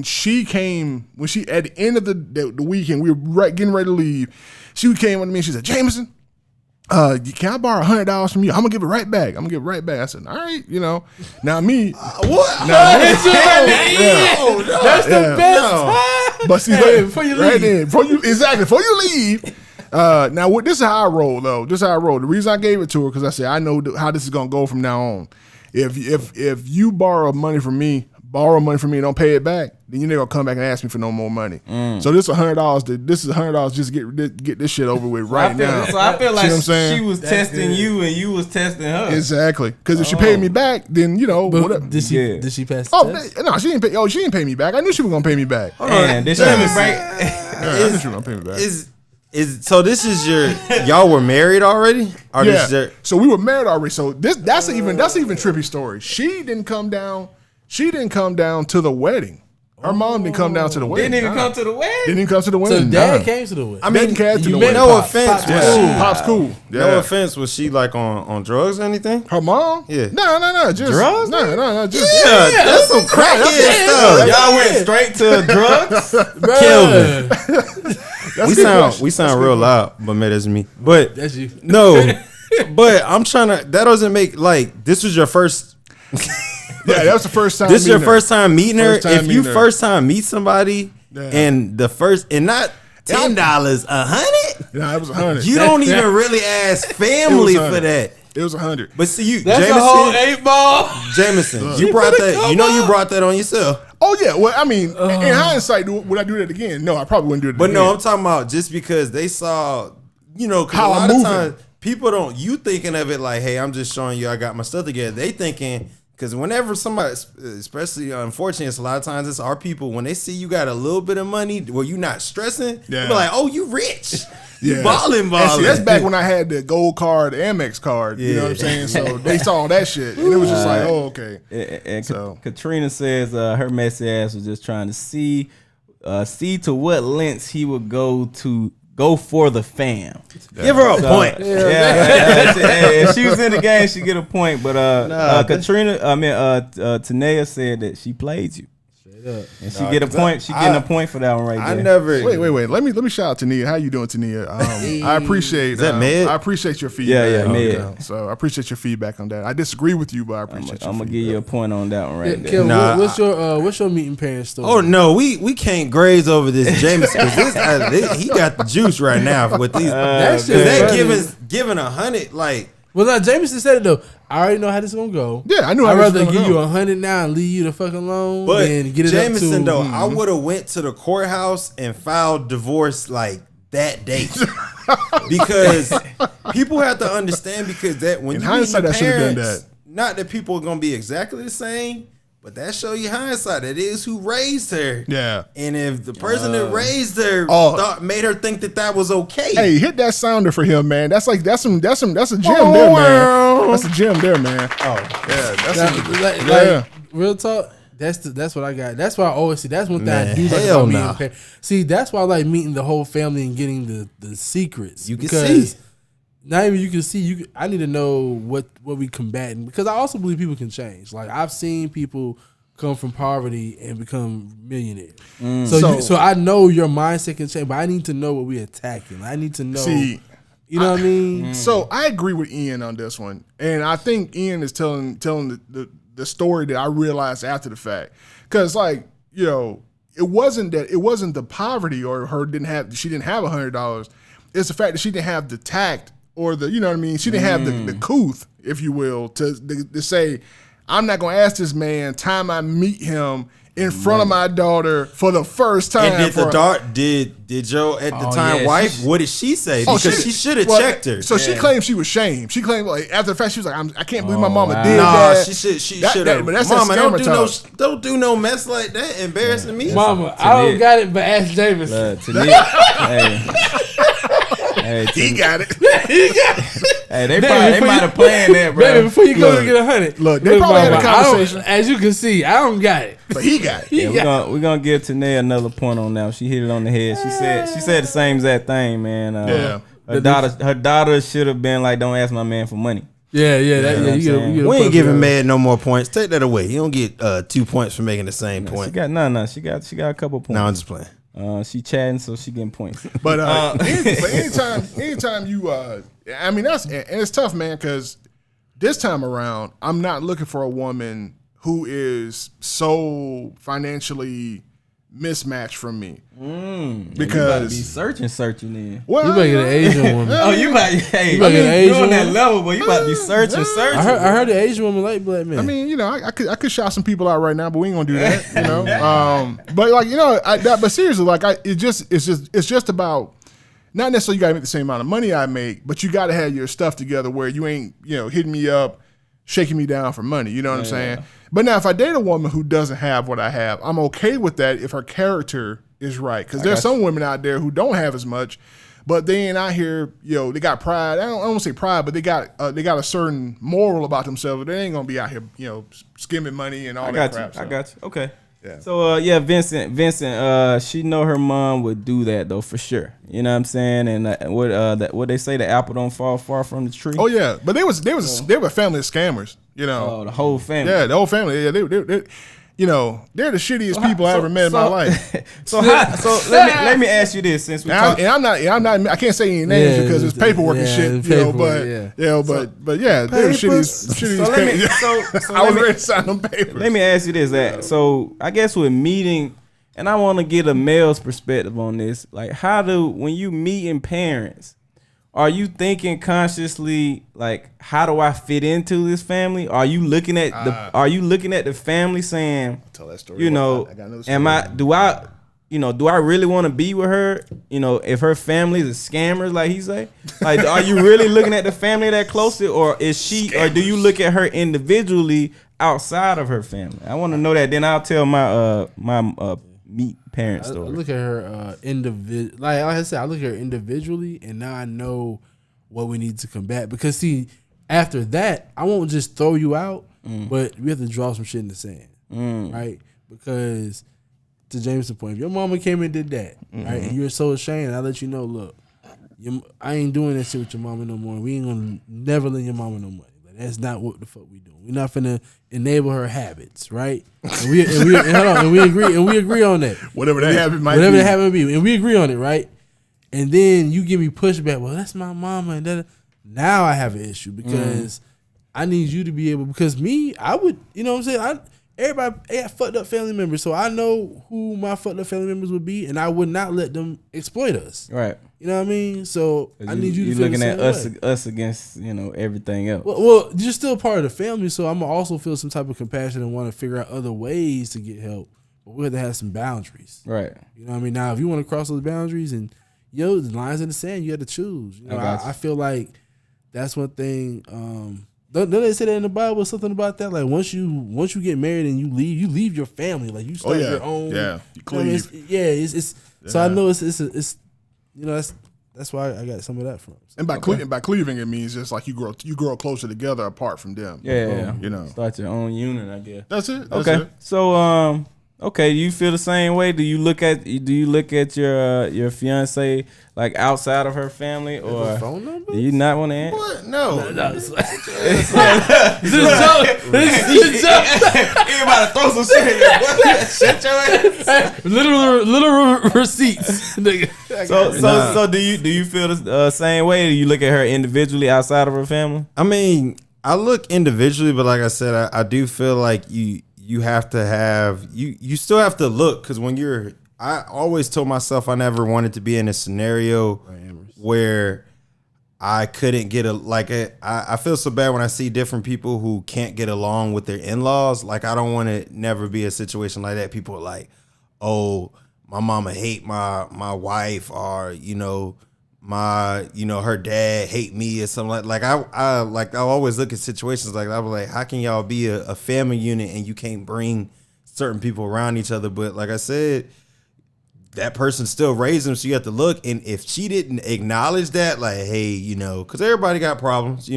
she at the end of the weekend, we were getting ready to leave, she came up to me and she said, Jameson, can I borrow $100 from you? I'm gonna give it right back. I said, all right, Now me, what? That's the best. But see, Hey, before you right leave. then, before you leave. Now, this is how I roll, though. This is how I roll. The reason I gave it to her because I said I know how this is gonna go from now on. If you borrow money from me and don't pay it back, then you're never gonna come back and ask me for no more money. So this $100. This is $100 just to get this shit over with right now. So I feel See like what I'm saying? she was testing you and you was testing her. Exactly. Because if she paid me back, then But whatever. did she Yeah. did she pass the Oh test? no, she didn't pay. Oh, she didn't pay me back. I knew she was gonna pay me back. Man, this shit was break. Yeah, I knew she was gonna pay me back. So this is your y'all were married already? Or Yeah. this is your, So we were married already. So that's an even trippy story. She didn't come down to the wedding. Her mom didn't come down to the wedding. Didn't even come to the wedding. Didn't even come to the So wedding. dad Nah. came to the wedding. I mean, Dad came to you the met wedding. no Pops. offense. Pops was cool. she- Pop's cool. Yeah. No offense, was she like on drugs or anything? Her mom? Yeah. No. Just Drugs? No. Just Yeah, that's some crackhead stuff. Y'all went straight to drugs. Kelvin. Bruh. We sound real loud, but maybe that's me. But That's you. no, but I'm trying to. That doesn't make like this was your first. Yeah, that was the first time. This is your meeting her. first time meeting her. First time If you meeting her. first time meet somebody Yeah. and the first and not $10, $100, Yeah, it was 100. you don't even really ask family It was for that. It was 100. But see, you, That's a whole Jameson, 8-ball. Jameson, you brought that. You know, you brought that on yourself. Oh yeah. Well, I mean, in hindsight, would I do that again? No, I probably wouldn't do it But again. no, I'm talking about just because they saw, you know, because a How I'm lot of moving. times people don't. You thinking of it like, hey, I'm just showing you I got my stuff together. They thinking because whenever somebody, especially unfortunately, it's a lot of times it's our people when they see you got a little bit of money where you not stressing. Yeah. They be like, oh, you rich. Yeah. You balling. And see, that's back when I had the gold card, the Amex card. You know what I'm saying? So they saw that shit, and it was just like, oh, okay. And So- Katrina says her messy ass was just trying to see to what lengths he would go for the fam. Give her a point. If she was in the game, she get a point. But Tanea said that she played you. And she get a point. She getting a point for that one right I there. never. Wait. Let me shout out to Nia. How you doing, Tania? I appreciate. Is that Med? I appreciate your feedback. Yeah, on Med. that. So I appreciate your feedback on that. I disagree with you, but I appreciate your I'm gonna feedback. give you a point on that one right there. Kevin, Nah, what's your meeting parents story? Oh no, we can't graze over this Jameson because he got the juice right now with these. That Cause shit that funny. giving 100 like. Well, now Jameson said it though. I already know how this is gonna go. Yeah, I knew how I'd this was rather gonna give go. you 100 now and leave you the fuck alone But than get it Jameson up to. though, I would have went to the courthouse and filed divorce like that day because people have to understand because that when In you hindsight, meet I should've done parents, that. not that people are gonna be exactly the same, but that show you hindsight. That is who raised her. Yeah. And if the person that raised her made her think that was okay. Hey, hit that sounder for him, man. That's a gem there, man. That's a gem there, man. Oh, yeah. Like, real talk. That's what I got. That's why I always see. That's one thing I do like hell about meeting nah. parents. See, that's why I like meeting the whole family and getting the secrets. You can because see. Not even you can see. I need to know what we combating because I also believe people can change. Like I've seen people come from poverty and become millionaires. So I know your mindset can change, but I need to know what we're attacking. I need to know. See, you know what I mean? So I agree with Ian on this one, and I think Ian is telling the story that I realized after the fact, because like it wasn't the poverty or she didn't have $100. It's the fact that she didn't have the tact or the she didn't have the couth, if you will, to say I'm not gonna ask this man time I meet him in front of my daughter for the first time. And did Joe at the time yeah, wife? What did she say? Because she should have checked her. So she claimed she was shamed. She claimed like after the fact she was like, I can't believe my mama wow. did Nah, that. she should have. But that's Mama, that scammer talk. don't do no mess like that. Embarrassing me. Mama, I don't got it, but ask Jameson. He got it. Hey, they might have planned that, bro. Baby, before you go to get 100. Look, they probably had a conversation. As you can see, I don't got it. But he got it. Yeah, we're gonna give Tanae another point on that. She hit it on the head. She said the same exact thing, man. Yeah. Her daughter should have been like, don't ask my man for money. Yeah. You know what I'm saying? You get We a ain't giving point Mad no more points. Take that away. You don't get 2 points for making the same She point. got no. She got a couple points. No, I'm just playing. She chatting, so she getting points. But anytime you, I mean and it's tough, man, because this time around, I'm not looking for a woman who is so financially mismatch from me. Because Because be searching then. well, You better get an Asian woman. Oh, you about hey, You about to get an you Asian on that woman? level, but you about to be searching. I heard the Asian woman like black men. I mean, you know, I could shout some people out right now, but we ain't gonna do that, you know. But like, you know, but seriously, like, it's just about not necessarily you gotta make the same amount of money I make, but you gotta have your stuff together where you ain't, you know, hitting me up, shaking me down for money. You know what I'm saying? But now, if I date a woman who doesn't have what I have, I'm okay with that if her character is right. Because there's some women out there who don't have as much, but they ain't out here, you know, they got pride. I don't want to say pride, but they got a certain moral about themselves. They ain't gonna be out here, you know, skimming money and all that crap. I got you. Okay. Yeah. So Vincent, she know her mom would do that though for sure. You know what I'm saying? And what they say, the apple don't fall far from the tree. Oh yeah, but they were a family of scammers. You know. Oh, the whole family. Yeah, the whole family. Yeah, they you know, they're the shittiest people I ever met in my life. So let me ask you this, since we talk. I'm not. I can't say any names because it's paperwork and shit. You know, but yeah, they're the shittiest. I was ready to sign them papers. Let me ask you this, Zach. So I guess with meeting, and I want to get a male's perspective on this. Like, when you meeting parents, are you thinking consciously like, how do I fit into this family? Are you looking at the family saying, tell that story. you know, do I really want to be with her? You know, if her family is scammers, like he say, like, are you really looking at the family that closely, or is she, or do you look at her individually outside of her family? I want to know that. Then I'll tell my meet parent story. I look at her like I said, I look at her individually, and now I know what we need to combat. Because see, after that, I won't just throw you out, but we have to draw some shit in the sand, right? Because to James' point, if your mama came and did that, right, and you're so ashamed, I let you know, look, I ain't doing that shit with your mama no more. We ain't gonna never lend your mama no money. Like, that's not what the fuck we doing. We're not finna enable her habits, right? And we agree on that. Whatever that habit might Whatever be. that habit be, and we agree on it, right? And then you give me pushback. Well, that's my mama, and that. Now I have an issue because I need you to be able. Because me, I would, you know what I'm saying. Everybody got fucked up family members, so I know who my fucked up family members would be, and I would not let them exploit us. Right. You know what I mean? So I need you to feel looking the at same way. us against, you know, everything else. Well, you're still part of the family, so I'm gonna also feel some type of compassion and want to figure out other ways to get help. But we have to have some boundaries. Right. You know what I mean? Now, if you want to cross those boundaries and the lines in the sand, you have to choose. You know, I feel like that's one thing. Don't they say that in the Bible? Something about that. Like once you get married and you leave your family. Like you start your own. Yeah, you cleave. It's so I know it's you know that's why I got some of that from. So, and by cleaving, it means just like you grow closer together apart from them. Yeah. You know, start your own unit, I guess. That's it. Okay. So okay, you feel the same way? Do you look at your fiance like outside of her family, or phone number? do you not want to answer? What? No. Everybody throw some shit in. Shut your ass. Literal receipts. Nigga. So do you feel the same way? Do you look at her individually outside of her family? I mean, I look individually, but like I said, I do feel like you have to have you still have to look, because when I always told myself I never wanted to be in a scenario where I couldn't get I feel so bad when I see different people who can't get along with their in-laws. Like, I don't want to never be a situation like that. People are like, oh, my mama hate my wife, or her dad hate me, or something like I always look at situations like that. I was like, how can y'all be a family unit and you can't bring certain people around each other? But like I said, that person still raised them, so you have to look. And if she didn't acknowledge that, like, hey, because everybody got problems,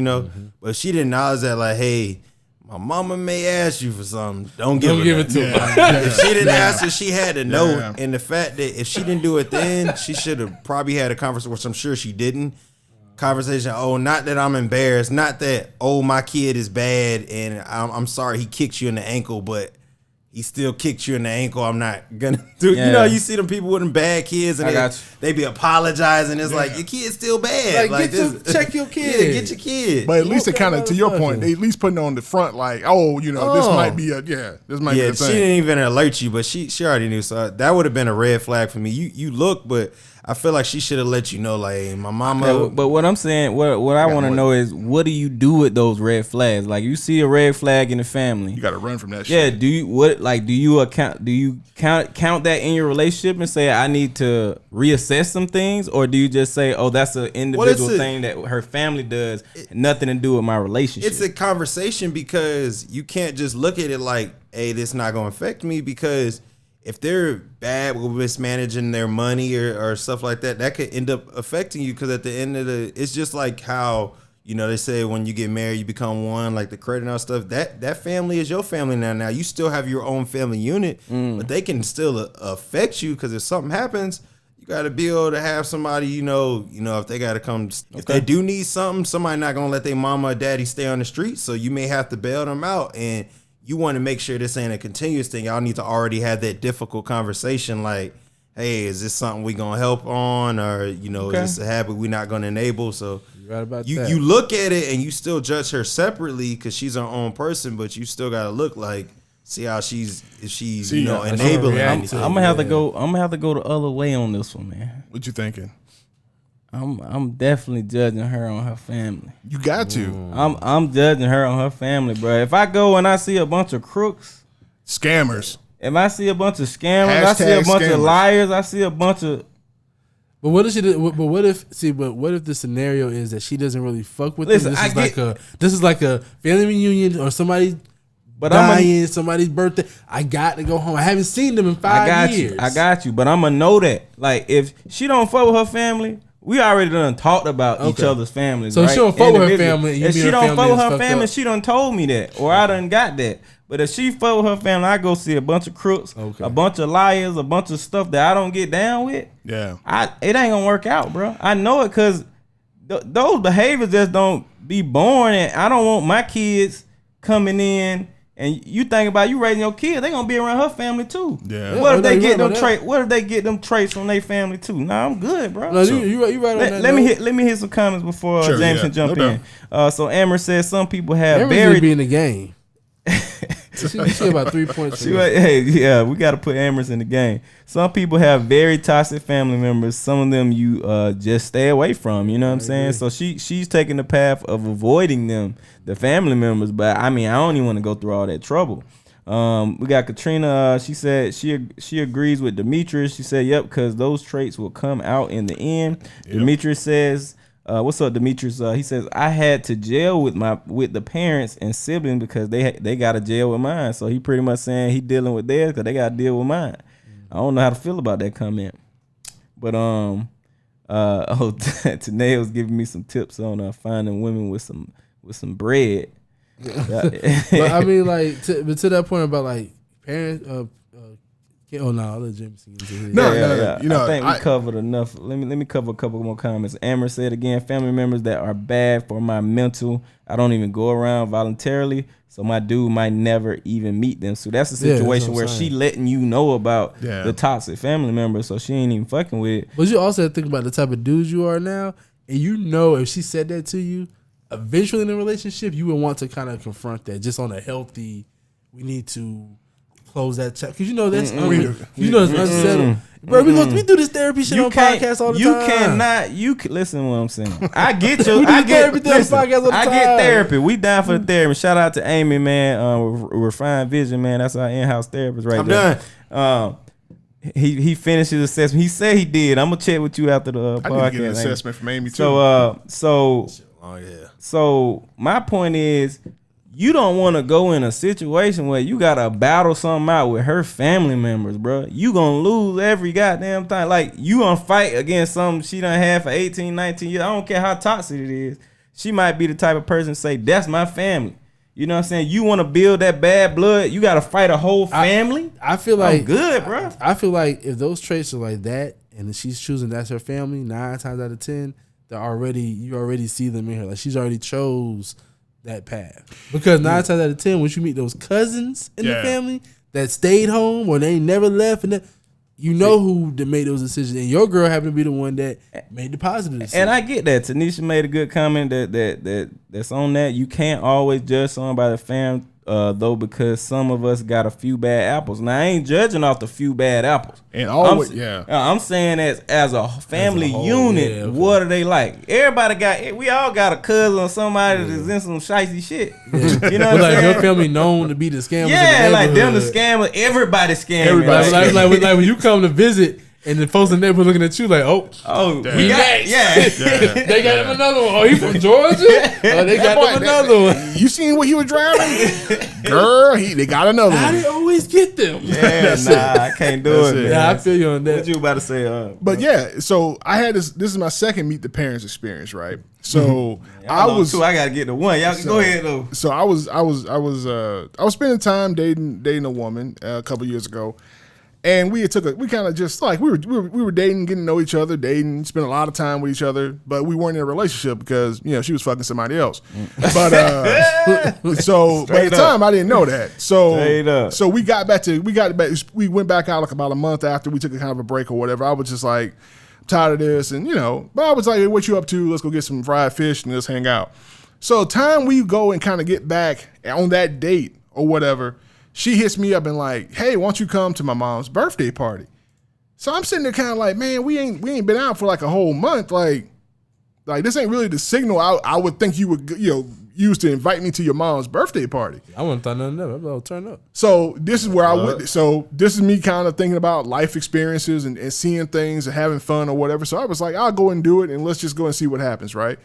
but she didn't acknowledge that, like, hey, my mama may ask you for something. Don't give it to her. If she didn't ask her, she had to know. Yeah. And the fact that if she didn't do it then, she should have probably had a conversation, which I'm sure she didn't. Conversation, oh, not that I'm embarrassed. Not that, oh, my kid is bad and I'm sorry he kicked you in the ankle, but he still kicked you in the ankle. I'm not gonna do. Yeah. You know, you see them people with them bad kids, and I got you. they be apologizing. It's like your kid's still bad. Like, check your kid. Yeah, get your kid. But at least it kind of, to your motherfucker. point, they at least putting on the front like, oh, you know, this might be this might be Yeah, a she thing. didn't even alert you, but she already knew. So that would have been a red flag for me. You look, but I feel like she should have let you know, like, hey, my mama. Yeah, but what I'm saying, what I want to know is, what do you do with those red flags? Like, you see a red flag in the family. You got to run from that Yeah, shit. do you count that in your relationship and say, I need to reassess some things, or do you just say, oh, that's an individual thing that her family does, nothing to do with my relationship? It's a conversation, because you can't just look at it like, hey, this not gonna affect me, because if they're bad with mismanaging their money or stuff like that, that could end up affecting you. Because at the end of it's just like how, you know, they say when you get married, you become one, like the credit and all stuff. That family is your family now. Now you still have your own family unit, but they can still affect you, because if something happens, you got to be able to have somebody, you know, if they got to come, if they do need something, somebody not gonna let their mama or daddy stay on the street, so you may have to bail them out. And you want to make sure this ain't a continuous thing. Y'all need to already have that difficult conversation, like, hey, is this something we gonna help on, or, you know, is this a habit we not gonna enable? So You're right about that. you look at it and you still judge her separately, because she's her own person, but you still gotta look like, see how she's you know, enabling anything. I'm gonna have to go. I'm gonna have to go the other way on this one, man. What you thinking? I'm definitely judging her on her family. You got to. I'm judging her on her family, bro. If I go and I see a bunch of crooks, Scammers. if I see a bunch of scammers, I see a bunch of scammers. liars, I see a bunch of. But what if she? But what if? See, but what if the scenario is that she doesn't really fuck with Listen, them? This is like a family reunion or somebody But dying, somebody's birthday. I got to go home. I haven't seen them in 5 years. I got you. But I'm gonna know that. Like, if she don't fuck with her family, we already done talked about each other's families. So if right? she don't fuck with her Individually. family, you If mean she her don't family fuck with is her fucked family, up. she done told me that, or I done got that. But if she fuck with her family, I go see a bunch of crooks, a bunch of liars, a bunch of stuff that I don't get down with. Yeah. It ain't gonna work out, bro. I know it, because those behaviors just don't be born, and I don't want my kids coming in. And you think about you raising your kids, they gonna be around her family too. Yeah. What if they you get right them on that. traits? What if they get them traits from their family too? Nah, I'm good, bro. No, you right on that. Let me hit some comments before Sure, James yeah, can jump no in. So Amber says some people have Amber's very gonna be in the game. she about 3 points. Hey, yeah, we got to put Amherst in the game. Some people have very toxic family members. Some of them you just stay away from. You know what I'm saying? So she's taking the path of avoiding them, the family members. But I mean, I don't even want to go through all that trouble. We got Katrina. She said she agrees with Demetrius. She said, "Yep," because those traits will come out in the end. Yep. Demetrius says, "What's up, Demetrius?" He says, "I had to jail with the parents and siblings because they got to jail with mine." So he pretty much saying he dealing with theirs because they got to deal with mine. I don't know how to feel about that comment, but Tanae was giving me some tips on finding women with some bread. But I mean, like, but to that point about like parents. I'll let Jameson get into it. No. You know, I think we covered enough. Let me cover a couple more comments. Amber said again, family members that are bad for my mental, I don't even go around voluntarily, so my dude might never even meet them. So that's a situation where she letting you know about the toxic family member, so she ain't even fucking with it. But you also have to think about the type of dudes you are now, and you know if she said that to you, eventually in a relationship, you would want to kind of confront that just on a healthy, we need to close that chapter. Because you know that's unsettled. Bro, we do this therapy shit on podcasts all the time. Listen to what I'm saying. I get you. I get therapy. We down for the therapy. Shout out to Amy, man. Refined Vision, man. That's our in-house therapist right there. I'm done. He finished his assessment. He said he did. I'm gonna check with you after the podcast. I need to get an assessment from Amy too. So my point is, you don't want to go in a situation where you gotta battle something out with her family members, bro. You gonna lose every goddamn time. Like, you gonna fight against something she done had for 18, 19 years. I don't care how toxic it is. She might be the type of person to say, that's my family. You know what I'm saying? You want to build that bad blood, you got to fight a whole family? I feel like... I'm good, bro. I feel like if those traits are like that, and she's choosing that's her family, 9 times out of 10, you already see them in her. Like, she's already chose that path. Because 9 times out of 10, once you meet those cousins in the family, that stayed home or they ain't never left, and you know who that made those decisions, and your girl happened to be the one that made the positive decision. And I get that. Tanisha made a good comment that's on that. You can't always judge someone by the fam, though, because some of us got a few bad apples. Now I ain't judging off the few bad apples. And always, I'm saying as a family whole, unit, yeah, okay. what are they like? We all got a cousin or somebody that's in some shicey shit. You know what I'm like saying? your family known to be the scammers. Yeah, in the like them the neighborhood. scammer. Everybody scamming. Everybody Like when you come to visit and the folks in the neighborhood looking at you like, oh, we got, they got him another one. Oh, he from Georgia? Oh, they got him another one. You seen what he was driving? Girl, they got another How one. they always get them? Yeah, I can't do That's it, it. man. Yeah, I feel you on that. What you about to say? But yeah, so I had this is my second meet the parents experience, right? So I was I gotta get the one. Y'all go ahead though. So I was spending time dating a woman a couple years ago, and we kind of just like we were dating, getting to know each other, dating, spent a lot of time with each other, but we weren't in a relationship because she was fucking somebody else. But so by the time I didn't know that. So we went back out like about a month after we took a kind of a break or whatever. I was just like, I'm tired of this, and but I was like, hey, what you up to? Let's go get some fried fish and let's hang out. So time we go and kind of get back on that date or whatever, she hits me up and like, hey, why don't you come to my mom's birthday party? So I'm sitting there kind of like, man, we ain't been out for like a whole month. Like this ain't really the signal I would think you would use to invite me to your mom's birthday party. I wouldn't thought nothing of it. I'll turn up. So this is where I went. So this is me kind of thinking about life experiences and seeing things and having fun or whatever. So I was like, I'll go and do it and let's just go and see what happens, right?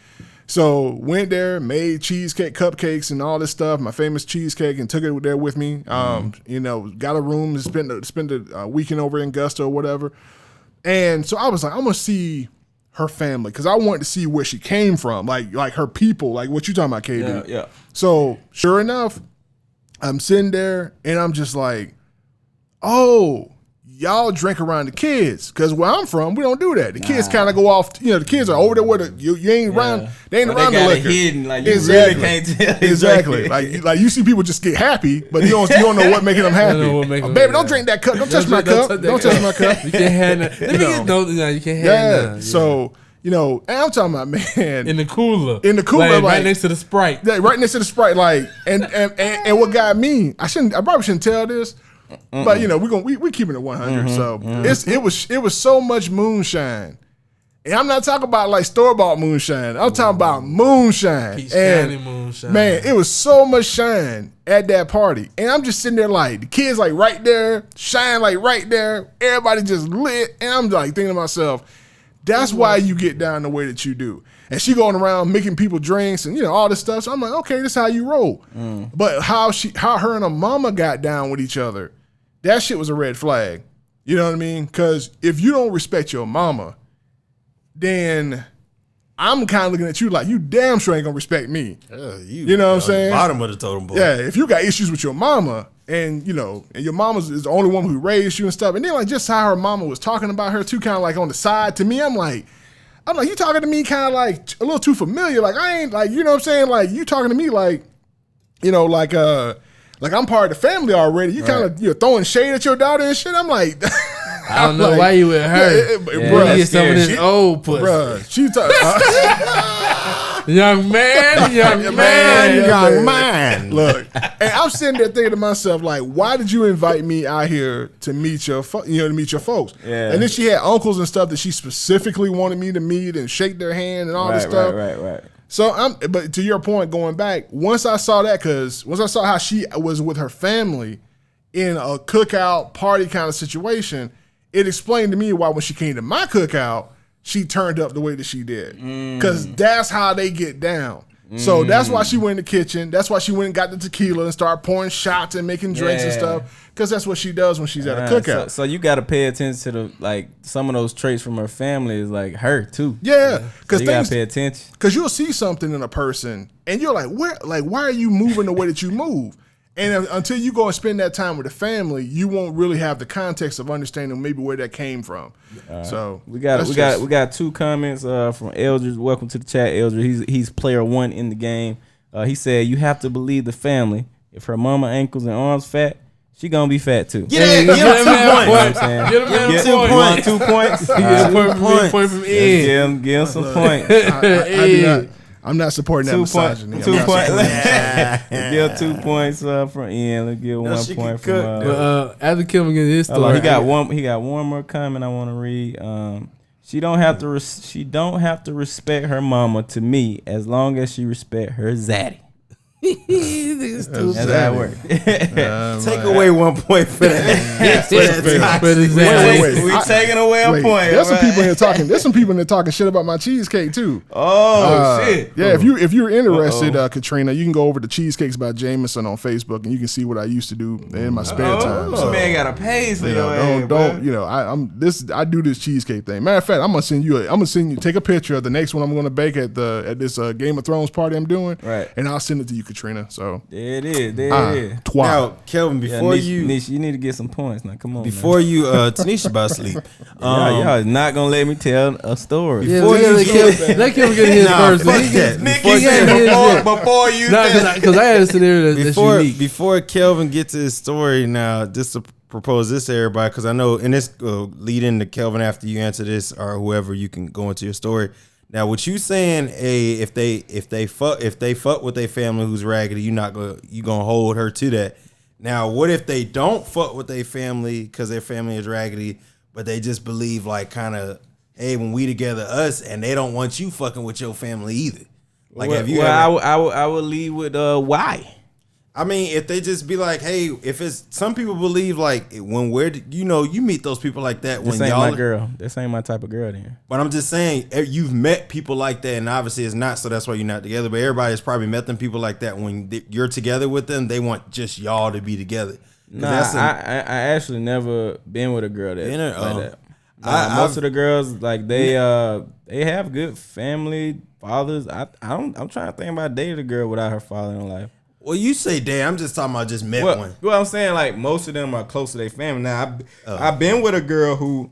So went there, made cheesecake cupcakes and all this stuff, my famous cheesecake, and took it there with me. Got a room to spend a weekend over in Augusta or whatever. And so I was like, I'm gonna see her family because I wanted to see where she came from, like her people, like what you talking about, KB. Yeah. So sure enough, I'm sitting there and I'm just like, oh, y'all drink around the kids, because where I'm from, we don't do that. The kids kind of go off. The kids are over there where you ain't around. They ain't around the liquor. Hidden, like you really can't tell. Exactly. Like you see people just get happy, but you don't know what making them happy. Baby, don't drink that cup. Don't touch my cup. Don't touch my cup. You can't have that. You can't have that. So. And I'm talking about, man, in the cooler, like, right next to the Sprite, right next to the Sprite, like, and what got me, I probably shouldn't tell this, but we keeping it 100. So it was so much moonshine, and I'm not talking about like store-bought moonshine. I'm talking about moonshine. Keep shining moonshine. Man, it was so much shine at that party, and I'm just sitting there like the kids like right there, shine like right there, everybody just lit, and I'm like thinking to myself, that's why you get down the way that you do. And she going around making people drinks and all this stuff. So I'm like, okay, this is how you roll. But how her and her mama got down with each other, that shit was a red flag. You know what I mean? Because if you don't respect your mama, then I'm kind of looking at you like you damn sure ain't gonna respect me. You know what I'm saying? Bottom of the totem pole. Yeah, if you got issues with your mama and your mama is the only one who raised you and stuff, and then like just how her mama was talking about her too, kind of like on the side to me, I'm like, you talking to me kind of like a little too familiar. Like I ain't like, you know what I'm saying? Like you talking to me like, like I'm part of the family already. You kind of throwing shade at your daughter and shit. I'm like, I don't know why you with her. Bruh, you get some of this old pussy. Bruh, she young man. Look, and I'm sitting there thinking to myself, like, why did you invite me out here to meet your, to meet your folks? Yeah. And then she had uncles and stuff that she specifically wanted me to meet and shake their hand and all this stuff. Right. So but to your point, going back, once I saw how she was with her family in a cookout party kind of situation, it explained to me why when she came to my cookout, she turned up the way that she did. Because that's how they get down. So that's why she went in the kitchen. That's why she went and got the tequila and started pouring shots and making drinks and stuff. Because that's what she does when she's at a cookout. So you got to pay attention to some of those traits from her family is like her too. Yeah. So you got to pay attention. Because you'll see something in a person and you're like, why are you moving the way that you move? And until you go and spend that time with the family, you won't really have the context of understanding maybe where that came from. So we got two comments from Eldridge. Welcome to the chat, Eldridge. He's player 1 in the game. He said you have to believe the family. If her mama ankles and arms fat, she gonna be fat too. Get Get him him 2 that points. point. saying? Get him that Get him point. 2 You want points. 2 points? He get a point from Ian. Give him some points. I do not. I'm not supporting that 2 points. misogyny. 2 I'm not points. supporting Give 2 points from Ian. Let's give No, 1 she point can from. cook, After Kevin gets his Hold on, story, he got one. He got one more comment I want to read. She don't have to. She don't have to respect her mama to me as long as she respect her zaddy. That's how it works. Take away 1 point for that. but it's Wait. We taking away a Wait, point. there's some alright? people here talking. There's some people in there talking shit about my cheesecake too. Oh shit! Yeah, if you're interested, Katrina, you can go over to Cheesecakes by Jameson on Facebook and you can see what I used to do in my spare time. This man got a page for You your know, ass, don't bro. you know? I do this cheesecake thing. Matter of fact, I'm gonna send you. Take a picture of the next one I'm gonna bake at this Game of Thrones party I'm doing. Right. And I'll send it to you, Katrina. So There it is. There it is. twat. Now, Kelvin, Yeah, before Nish, you need to get some points now. Come on. before you, Tanisha about to sleep. y'all is not gonna let me tell a story. Yeah, Before we gotta you let Kevin get his Nah, first. fuck He that. get- Before he got his shit. before you. Because I had a scenario that's unique. Before Kelvin gets to his story, now just to propose this to everybody, because I know, and this lead into Kelvin after you answer this or whoever, you can go into your story. Now, what you saying? If they fuck with their family who's raggedy, you gonna hold her to that. Now, what if they don't fuck with their family because their family is raggedy, but they just believe like kind of, hey, when we together, us, and they don't want you fucking with your family either. Like, have you? Ever, I would lead with why. I mean, if they just be like, hey, if it's some people believe like when you meet those people like that This when ain't y'all my girl. This ain't my type of girl. Then But I'm just saying you've met people like that, and obviously it's not, so that's why you're not together. But everybody's probably met them people like that when you're together with them. They want just y'all to be together. nah, I actually never been with a girl that Been a- like oh. that. Nah, most of the girls like they have good family fathers. I'm trying to think about dating a girl without her father in life. Well, you say, damn, I'm just talking about just met one. Well, I'm saying like most of them are close to their family. Now, I've been with a girl who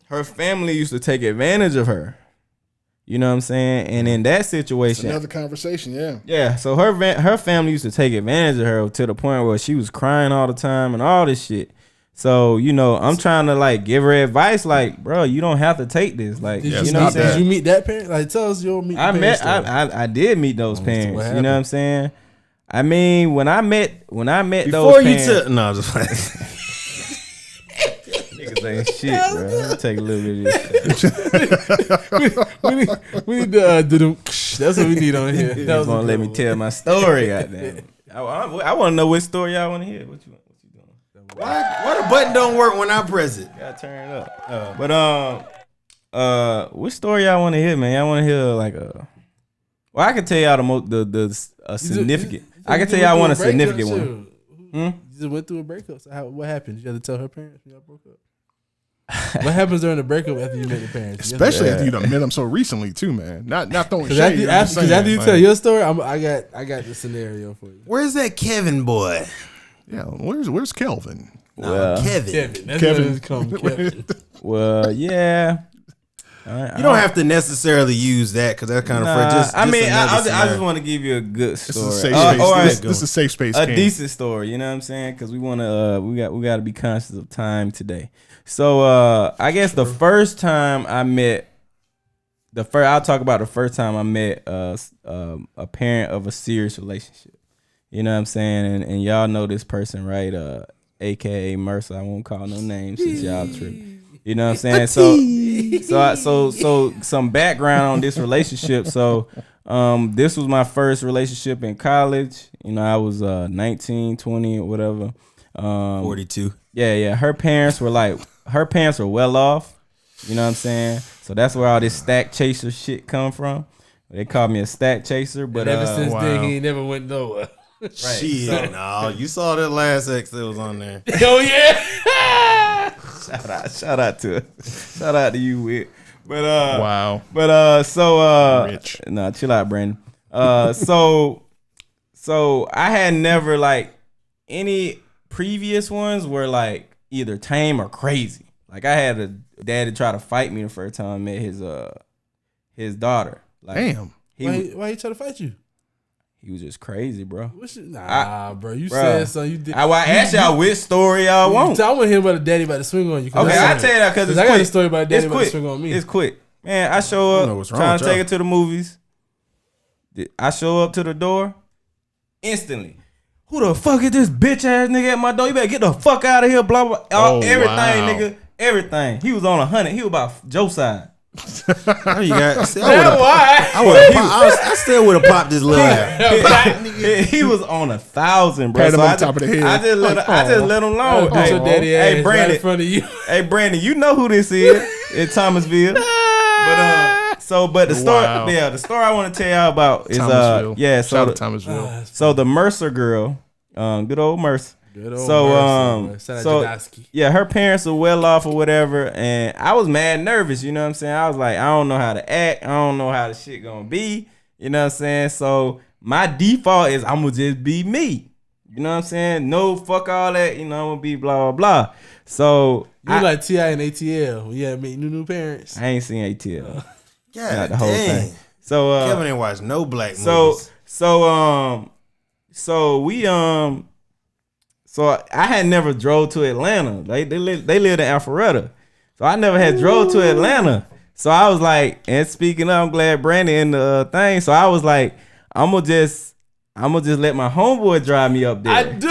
her family used to take advantage of her. You know what I'm saying? And in that situation, another conversation. Yeah. yeah. So her family used to take advantage of her to the point where she was crying all the time and all this shit. So I'm trying to like give her advice, like, bro, you don't have to take this. Like, Did you know what I'm saying? Did you meet that parent? Like, tell us your meet. I did meet those parents. what You know what I'm saying? I mean, when I met Before those you parents, took, no, just like, niggas ain't shit, bro. I'll take a little bit of this. we need to do. That's what we need on here. That You was want to let me tell my story, goddamn. I want to know which story y'all want to hear. What you doing? why the button don't work when I press it? Gotta turn it up. But which story y'all want to hear, man? Y'all want to hear like a? Well, I can tell y'all a significant. I can tell y'all one a significant one. You just went through a breakup. So what happened? Did you have to tell her parents when y'all broke up? What happens during the breakup after you met the parents? Especially after you done met them so recently too, man. Not throwing Because shade. after, you tell your story, I got the scenario for you. Where's that Kevin boy? Yeah. Where's Kelvin? Well, Kevin. That's Kevin. what it's called, Kevin. well, yeah. You don't have to necessarily use that because that's kind of Nah, just I mean, another I scenario. just want to give you a good This story, is a safe or space. This is a safe space. a King. decent story. You know what I'm saying? Because we want to, we got to be conscious of time today. So, I guess the first time I met, I'll talk about the first time I met a parent of a serious relationship. You know what I'm saying? And y'all know this person, right? AKA Mercer. I won't call no names since y'all tripping. You know what I'm saying? So some background on this relationship. So this was my first relationship in college. I was 19, 20 or whatever. 42. Yeah. Her parents were well off. You know what I'm saying? So that's where all this stack chaser shit come from. They called me a stack chaser, but ever since wow. then, he ain't never went nowhere. Shit, no, you saw that last ex that was on there. Oh yeah. shout out to shout out to you, Whit. But Wow. But Rich. nah, chill out, Brandon. So I had never like any previous ones were like either tame or crazy. Like I had a dad try to fight me the first time I met his daughter. Like Damn. he Why he try to fight you? he was just crazy, bro. Bro. You Bruh. said so. You did. I asked y'all which story y'all want. I want to hear about the daddy about to swing on you. Okay, I'll tell you that because it's I quick. got a story about daddy It's about to quick. swing on me. It's quick. Man, I show know up what's wrong trying with to take y'all. her to the movies. I show up to the door instantly. Who the fuck is this bitch ass nigga at my door? You better get the fuck out of here, blah, blah. Everything, wow. nigga. Everything. He was on 100. He was about Joe side. Now you got. See, Why? I still would have popped this little ass. He was on 1,000, bro. Pat him on I top of the head. I just let him know. Put your daddy ass right in Brandon. front of you. Hey, Brandon, you know who this is in Thomasville. But the story, Wow. the story I want to tell y'all about is Thomasville. so Shout out to Thomasville. so the Mercer girl, good old Mercer. Good old So Mercer, shout out so Jadowski. yeah, her parents were well off or whatever, and I was mad nervous. You know what I'm saying? I was like, I don't know how to act. I don't know how the shit gonna be. You know what I'm saying? So my default is I'm gonna just be me. You know what I'm saying? No, fuck all that. You know, I'm gonna be blah blah blah. So You like T.I. and ATL. Yeah, meet new parents. I ain't seen ATL. God Not the whole dang. thing. So Kevin ain't watched no black so movies. so I had never drove to Atlanta. They lived in Alpharetta. So I never had drove to Atlanta. So I was like, and speaking of, I'm glad Brandon in the thing. So I was like, I'm gonna just let my homeboy drive me up there. I do.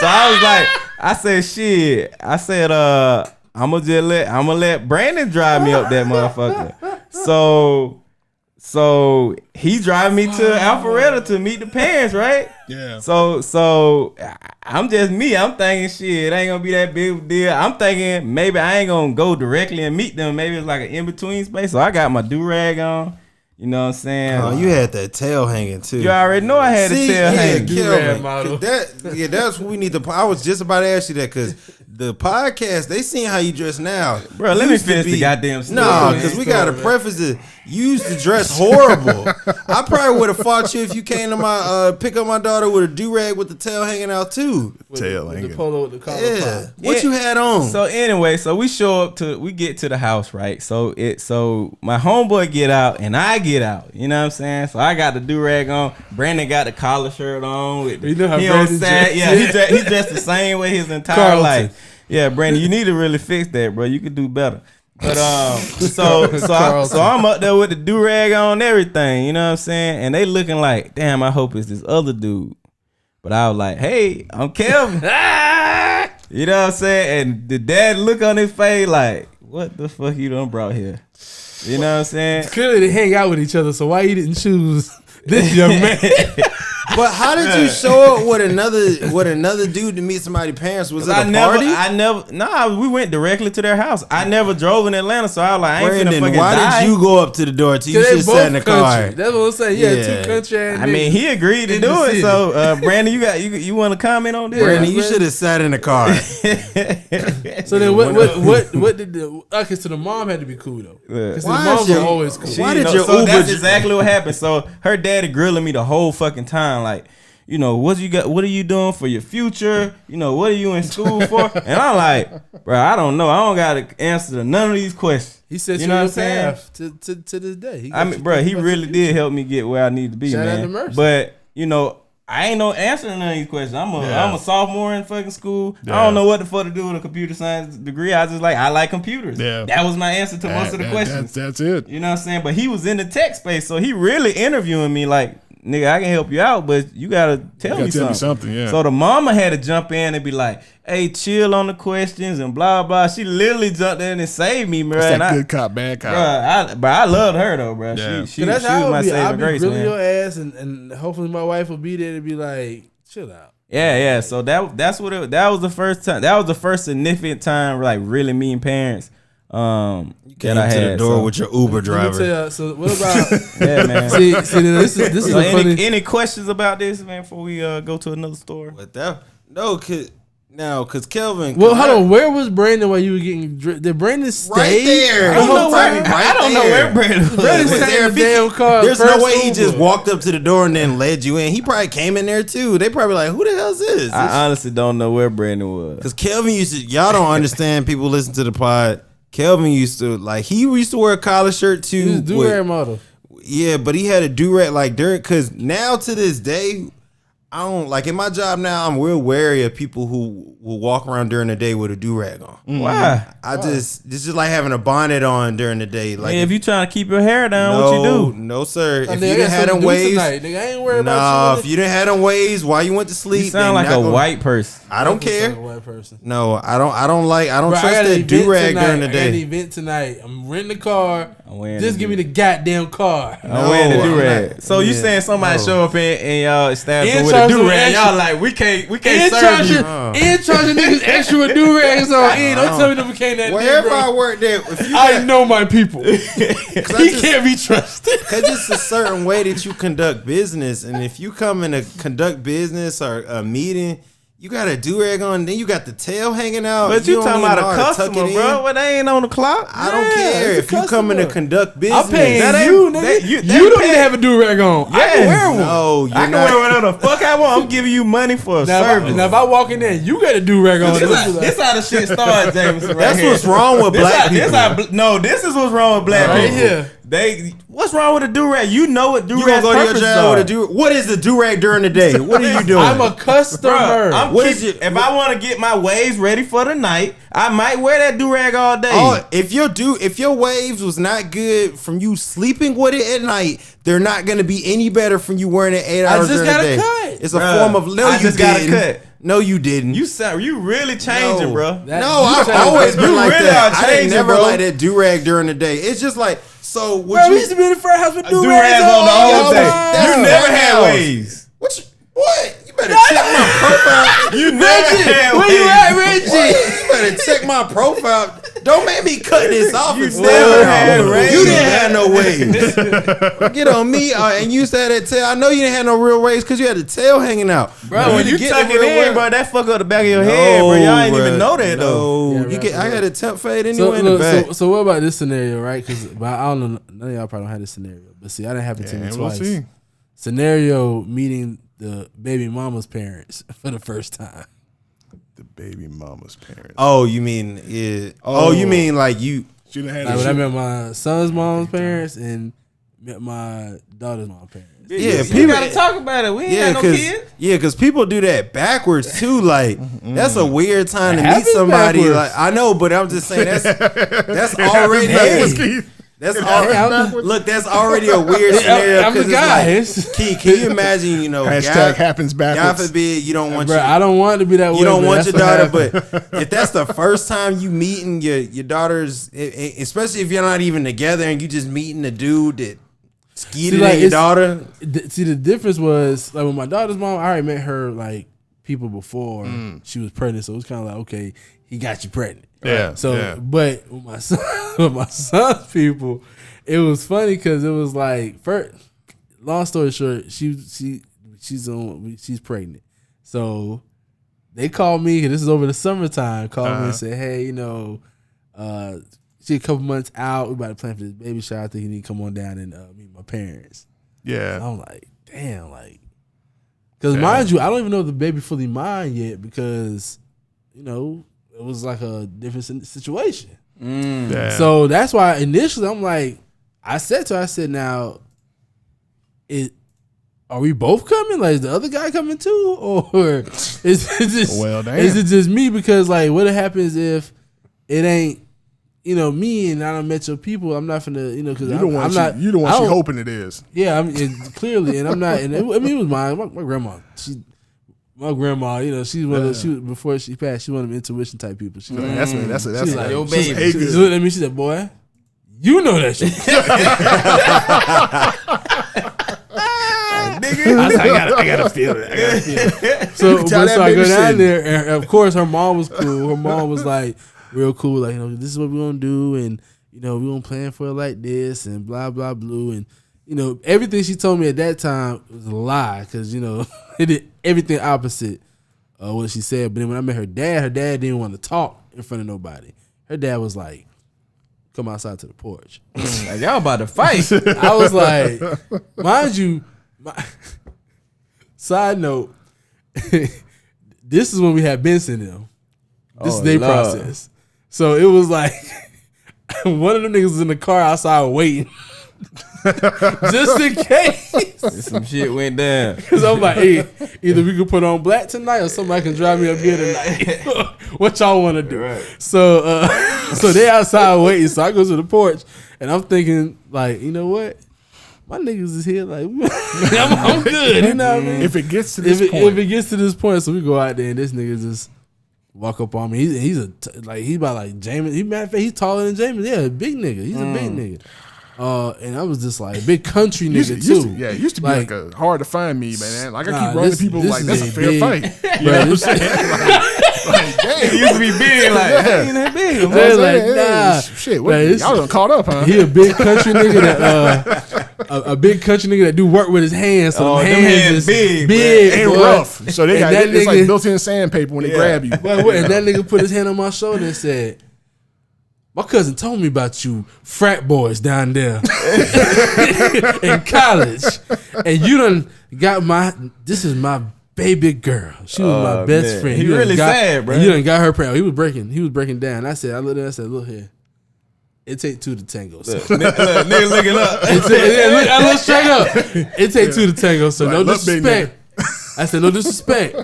So I was like, I said, shit. I said, I'm gonna let Brandon drive me up that motherfucker. So he drive me to Alpharetta to meet the parents, right? Yeah. So I'm just me. I'm thinking shit, it ain't gonna be that big of a deal. I'm thinking maybe I ain't gonna go directly and meet them. Maybe it's like an in-between space. So I got my do-rag on. You know what I'm saying? Oh, you had that tail hanging too. You already know I had a tail hanging. Kelvin, model. that's what we need to. I was just about to ask you that because the podcast they seen how you dress now. Bro, let me Used to finish the be- goddamn story. No, man. because we got to preface it. You used to dress horrible. I probably would have fought you if you came to my pick up my daughter with a do rag with the tail hanging out too. Tail The hanging. polo with the collar Yeah, pop. what you had on? So anyway, so we get to the house, right? So my homeboy get out and I get out. You know what I'm saying? So I got the do rag on. Brandon got the collar shirt on. With You know how he on Brandon side. dress? Yeah, he dressed the same way his entire Carlton. life. Yeah, Brandon, you need to really fix that, bro. You could do better. But so I'm up there with the do rag on and everything. You know what I'm saying? And they looking like, damn, I hope it's this other dude. But I was like, hey, I'm Kelvin. You know what I'm saying? And the dad look on his face like, what the fuck you done brought here? You know what I'm saying? Clearly they hang out with each other, so why you didn't choose this young man? But how did you show up with another dude to meet somebody's parents? Was it a party? We went directly to their house. I never drove in Atlanta, so I was like, I ain't finna Brandon, fucking why die. did you go up to the door? You They should sat in the car. country. That's what I'm saying. Yeah, Yeah. 2 country ass I mean, niggas. he agreed to in do the it. city. So, Brandon, you want to comment on this? Brandon, you should have sat in the car. So then what did the okay? So the mom had to be cool though, because the Why moms is your- are always cool. Why did your so Uber that's dr- exactly what happened. So her daddy grilling me the whole fucking time, like, you know, what are you doing for your future? You know, what are you in school for? And I'm like, bro, I don't know. I don't got to answer to none of these questions. He said, You "You know know what I'm saying? path to this day." He I mean, bro, he really did help me get where I need to be, Shout out to man. Mercy. But, you know, I ain't no answering none of these questions. I'm a sophomore in fucking school. I Yeah. don't know what the fuck to do with a computer science degree. I like computers. Yeah. That was my answer to most of the questions. That's it. You know what I'm saying? But he was in the tech space, so he really interviewing me like, nigga, I can help you out, but you gotta tell me something. Yeah. So the mama had to jump in and be like, hey, chill on the questions and blah, blah. She literally jumped in and saved me, bro. It's And that I, good cop, bad cop. but I loved her, though, bro. Yeah. She that's was how my I'll be. I'll saving be grace, grilling man. your ass, and hopefully my wife will be there to be like, chill out. Yeah. So that was the first time. That was the first significant time, like, really meeting parents. Came that I to had. the door So, with your Uber Let me driver. tell you, so what about? yeah, man. see, this is So a funny. any questions about this, man, before we go to another story? But that cause Kelvin. Well, hold on. Where was Brandon while you were getting? Did Brandon stay? Right there. the He whole was time? right I don't know there. where Brandon was. Brandon was sat there. in the damn car. There's first no way he just Uber. walked up to the door and then led you in. He probably came in there too. They probably like, who the hell is this? I honestly don't know where Brandon was. Because Kelvin used to, y'all don't understand. People listen to the pod. Kelvin used to he used to wear a collar shirt He was too. do-rag model. Yeah, but he had a do-rag like during, because now to this day, I don't like in my job now. I'm real wary of people who will walk around during the day with a do-rag on. Why? This is like having a bonnet on during the day. Like If you trying to keep your hair down, what you do? No, sir. If you Nigga, didn't have them waves, nigga, I ain't worried nah. about If you didn't have them waves while you went to sleep, You sound they like not a gonna- white person. I don't You sound like care. a white person. No, I don't Bro, trust that do-rag during the I got an day. event tonight. I'm renting a car. I'm wearing Just the give me the goddamn car. I'm wearing the No, I'm do-rag. not. So you Yeah, saying somebody no. show up in y'all establishment In with a charge of do-rag, extra- y'all like, we can't And serve you. charging niggas extra with do-rags on. Don't tell me them became that Wherever I nigga. work there, if you I know my people. He just- can't be trusted. Because it's a certain way that you conduct business. And if you come in to conduct business or a meeting, you got a do-rag on, then you got the tail hanging out. But you don't talking even about know a how to tuck customer, it bro. in. Well, they ain't on the clock. I don't Yeah, care. it's If a you come in to customer. conduct business. I'm paying That ain't- you, nigga. that- You, they don't pay- need to have a do-rag on. I can wear one. No, you're I can not. wear whatever the fuck I want. I'm giving you money for a Now service. if I walk in there, you got a do-rag on. This how the shit starts, Jameson. Right That's here. what's wrong with black people. This is what's wrong with black Right people. here. What's wrong with a do-rag? You know what You do-rag gonna go to your purposes job are. with a do? What is the do-rag during the day? What are you doing? I'm a customer. Bruh, What is if I want to get my waves ready for the night, I might wear that do-rag all day. Oh, if your waves was not good from you sleeping with it at night, they're not gonna be any better from you wearing it 8 hours just during got the a day. cut. It's a Bruh, form of no. I You just got a didn't. cut. No, you didn't. you really changing, No. bro. That- No, you I've changed. always been You like really that. are I didn't changing, never bro. like that do-rag during the day. It's just like, so would Bro, we you? used to be in the frat house with Do-rags do-rags on the whole all day. day. You That's never frat had house. waves. What? You better check my profile. You never had Where you at, waves. Reggie? You better check my profile. Don't make me cut this off. You and never say, had waves. You didn't have no waves. Get on me and you said that tail. I know you didn't have no real waves because you had the tail hanging out. Bro, when you get tuck the it real in, wave- bro, that fuck up the back of your head, bro. Y'all ain't even know that, though. No, Yeah, you get. I right. got a temp fade So, anyway in the look, back. so what about this scenario, right? Because I don't know, none of y'all probably don't have this scenario. But see, I didn't happen to me And we'll twice. see. Scenario meeting the baby mama's parents for the first time. The baby mama's parents. Oh, you mean yeah? Oh. Oh, you mean like you? She done had Like a when I shit. met my son's mom's parents and met my daughter's mom's parents. Yeah, You people. gotta talk about it. We ain't Yeah, got no cause kids. people do that backwards too. Like that's a weird time to meet happens somebody. backwards. Like I know, but I'm just saying that's already. Backwards, Hey, Keith. that's I'm- look. That's already a weird scenario. I'm the 'cause it's guy. like, can you imagine? You know, Hashtag God, happens God backwards. forbid you don't want Bro, your, I don't want it to be that way. you don't but want that's your what daughter, happened. but if that's the first time you meeting your daughter's, especially if you're not even together and you just meeting a dude that skeeted like, at your it's- daughter. See, the difference was like with my daughter's mom. I already met her like people before she was pregnant, so it was kind of like, okay, he got you pregnant. Yeah, So, yeah. but with my son, with my son's people, it was funny because it was like, first, long story short, she's pregnant. So they called me. 'Cause this is over the summertime. Called me and said, hey, she a couple months out. We about to plan for this baby shower. I think you need to come on down and meet my parents. Yeah. I'm like, damn, like, because mind you, I don't even know if the baby fully mine yet because, it was like a different situation. Yeah. So that's why initially I'm like, I said now, are we both coming? Like, is the other guy coming too, or is it just Well, damn. is it just me? Because like, what happens if it ain't me and I don't met your people? I'm not finna because you don't want you don't want she hoping it is. Yeah, I mean, clearly, and I'm not. And it was mine. My grandma. My grandma. She's one of those, she was, before she passed. She one of them intuition type people. She's like, That's she's like, yo, she's baby. she looked at me. She said, "Boy, you know that shit." I was like, I gotta feel it. So, tell that so I go baby down shit. there, and of course, her mom was cool. Her mom was like real cool. Like, this is what we're gonna do, and we gonna plan for it like this, and blah blah blue, and everything she told me at that time was a lie because it did everything opposite of what she said. But then when I met her dad didn't want to talk in front of nobody. Her dad was like, "Come outside to the porch." Like, y'all about to fight. I was like, mind you, side note, this is when we had Benson them. This is their Lord. process. So it was like one of them niggas was in the car outside waiting. just in case. Some shit went down. Because I'm like, hey, either we can put on black tonight or somebody can drive me up here tonight. What y'all want to do? Right. So, so they outside waiting. So I go to the porch and I'm thinking, like, you know what? My niggas is here. Like, I'm good. You know what I mean? If it gets to this If point, it gets to this point, so we go out there and this nigga just walk up on me. He's about like James. Matter of fact, he's taller than James. Yeah, a big nigga. He's a big nigga. And I was just like big country nigga too. it used to be like a hard to find me, man. Like I Nah, keep running this- people this like is that's a a fair big- fight. You Bro, know what I'm this- saying? Like damn. He used to be big, like, I ain't that big. You know what They're I'm like, saying? nah. Shit, what, Like, this- y'all done caught up, huh? He a big country nigga that a big country nigga that do work with his hands. So Oh, them them hands hands is big, big and boy. rough. So they And got that it's like nigga- built-in sandpaper when they grab you. And that nigga put his hand on my shoulder and said, "My cousin told me about you frat boys down there in college, and you done got this is my baby girl. She was my best man. friend. He You done really got, sad, bro. and you done got her proud. He was breaking down. I looked at him, I said, look here, it take two to tango. So. Nigga looking up. I look straight up. It take two to tango, so no look, big disrespect. I said no disrespect,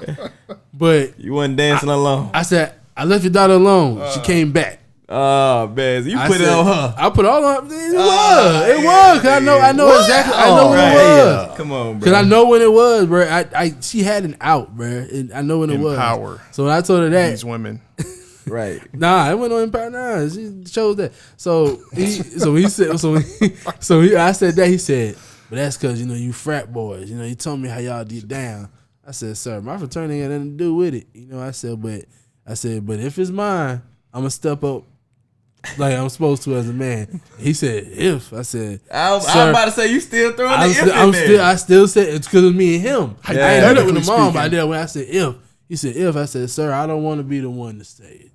but You wasn't dancing alone. I said I left your daughter alone. She came back. Oh, man. You I put it said- on her. I put all on. It was. Cause I know exactly. I know when Right. it was. Come on, Cause bro. I know when it was, bro. She had an out, bro. And I know when it was. Empower So when I told her that, these women. Right. nah, it went on Empower. Nah, she chose that. So he said. I said that. He said, but that's cause you frat boys. You told me how y'all get down. I said, sir, my fraternity had nothing to do with it. I said, but if it's mine, I'm gonna step up like I'm supposed to as a man. He said, if. I said, I'm sir, about to say, you still throwing the if in there. I still said it's because of me and him. I ain't do that with the mom. Hypothetically I did when I said if. He said if. I said, sir, I don't want to be the one to say it.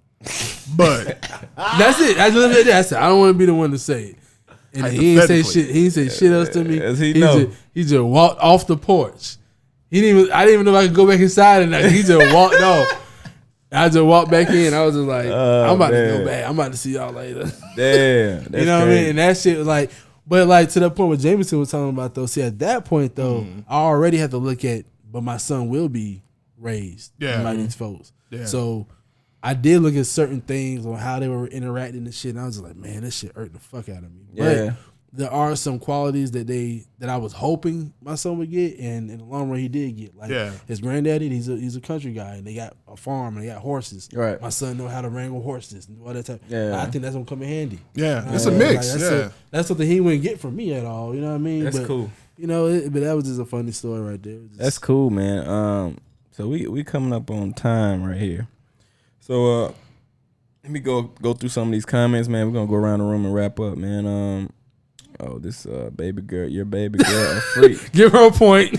But That's it. I just left it there. I said I don't want to be the one to say it. And he didn't say shit. He didn't say shit else to me. As he know. He just walked off the porch. I didn't even know if I could go back inside or not. He just walked off. I just walked back in. I was just like, I'm about to man. go back. I'm about to see y'all later. Damn. That's You know what I crazy. mean? And that shit was like, but like to the point what Jameson was talking about though. See, at that point though, I already had to look at, but my son will be raised by these folks. Yeah. So I did look at certain things on how they were interacting and shit. And I was just like, man, this shit irked the fuck out of me. Yeah. But there are some qualities that I was hoping my son would get, and in the long run he did get. Like his granddaddy, he's a country guy, and they got a farm and they got horses. Right. My son know how to wrangle horses and do all that type. Yeah. I think that's gonna come in handy. yeah, it's a mix. That's something he wouldn't get from me at all. You know what I mean? That's But, cool. But that was just a funny story right there. That's cool, man. So we coming up on time right here. So let me go through some of these comments, man. We're gonna go around the room and wrap up, man. This baby girl, your baby girl, a freak. Give her a point.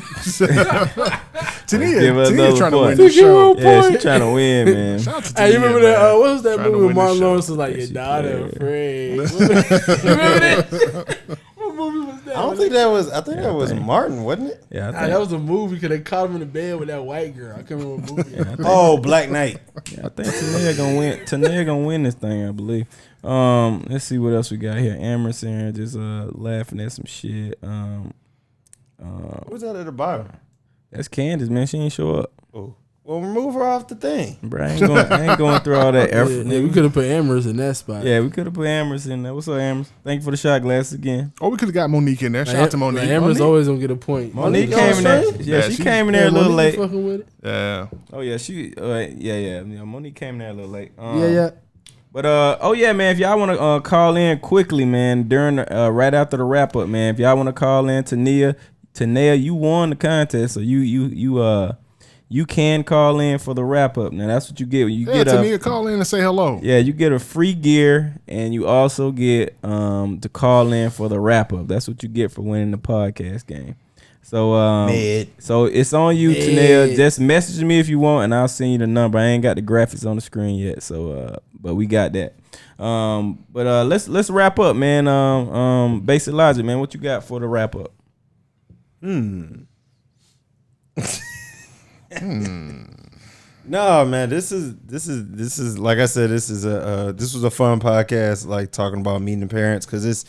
Tania Give her another trying to point. win the show. Yeah, she trying to win, man. Shout out to Hey, you Tania, remember that? man. What was that Trying to movie win where the Martin show. Lawrence was like, your she daughter played. afraid? You remember that? What movie was that? I don't think that was. I think that was Martin, wasn't it? Yeah, I Nah, think, that was a movie because they caught him in the bed with that white girl. I can't remember what movie. Oh, Black Knight. I think Tania gonna win. Tania gonna win this thing, I believe. Let's see what else we got here. Emerson just laughing at some shit. What was that at the bottom? That's Candace, man. She ain't show up. Oh, well, remove her off the thing. Bro, I ain't going through all that effort. Yeah, nigga. we could have put Amherst in that spot. Yeah, we could have put Amherst in there. What's up, Amherst? Thank you for the shot glass again. Oh, we could have got Monique in there. Shout out to Monique. Amherst Monique. always gonna get a point. Monique came in there. Yeah, Yeah, she she- came in there a little Monique late. Fucking with it. Yeah. Oh yeah, she. Yeah. Monique came in there a little late. Yeah. But oh yeah, man. If y'all want to call in quickly, man, during right after the wrap up, man. If y'all want to call in, Tania, you won the contest, so you can call in for the wrap up. Now that's what you get when you Yeah, get Tania, call in and say hello. Yeah, you get a free gear, and you also get to call in for the wrap up. That's what you get for winning the podcast game. So so it's on you, Tania. Just message me if you want, and I'll send you the number. I ain't got the graphics on the screen yet, so but we got that. But let's wrap up, man. Basic Logic, man. What you got for the wrap up? No, man, this is like I said, this was a fun podcast, like talking about meeting the parents, because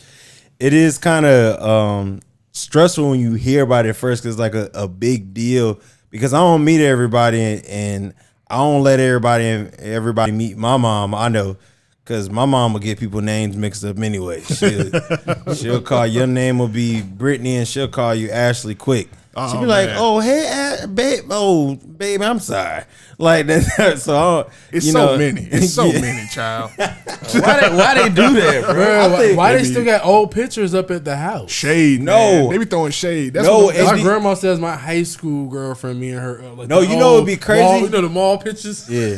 it is kind of stressful when you hear about it first, because it's like a big deal. Because I don't meet everybody, and I don't let everybody meet my mom. I know, because my mom will get people's names mixed up anyway. She'll call, your name will be Brittany, and she'll call you Ashley quick. She'll be like, "Oh, hey, babe, baby, I'm sorry." Like that. So It's so many. It's so many, child. Why they do that, bro? Bro, why they still got old pictures up at the house? Shade, No. man. They be throwing shade. That's No, what, it's My be- grandma says my high school girlfriend, me and her. Like No, the you know old it'd be crazy? Mall, you know the mall pictures. Yeah.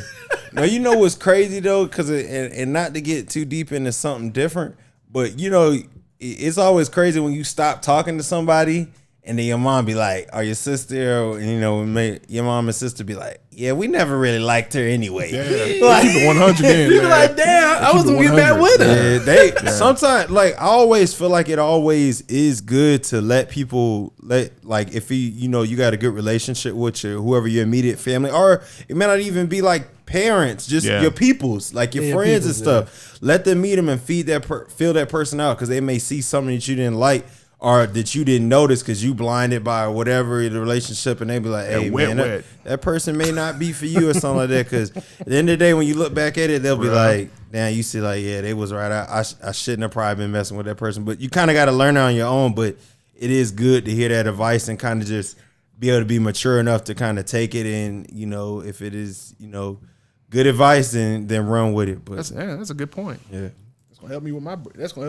No, you know what's crazy though, because and not to get too deep into something different, but you know, it's always crazy when you stop talking to somebody and then your mom be like, or your sister, or you know, your mom and sister be like, yeah, we never really liked her anyway. yeah. Like, Keep it 100 in, You be man. like, damn, I was gonna get back 100. with her. yeah, they sometimes, like, I always feel like it always is good to let people like if you know you got a good relationship with whoever your immediate family, or it may not even be like parents, just Yeah. your peoples, like your Yeah, friends and peoples, stuff. Let them meet them and feed feel that person out, because they may see something that you didn't like or that you didn't notice because you blinded by whatever the relationship, and they be like, hey, wet, man, wet. that person may not be for you or something like that, because at the end of the day, when you look back at it, they'll be like, damn, you see, like, yeah, they was right. I shouldn't have probably been messing with that person. But you kind of got to learn it on your own. But it is good to hear that advice and kind of just be able to be mature enough to kind of take it, and, you know, if it is, you know, good advice, then run with it. But That's a good point. yeah, That's gonna help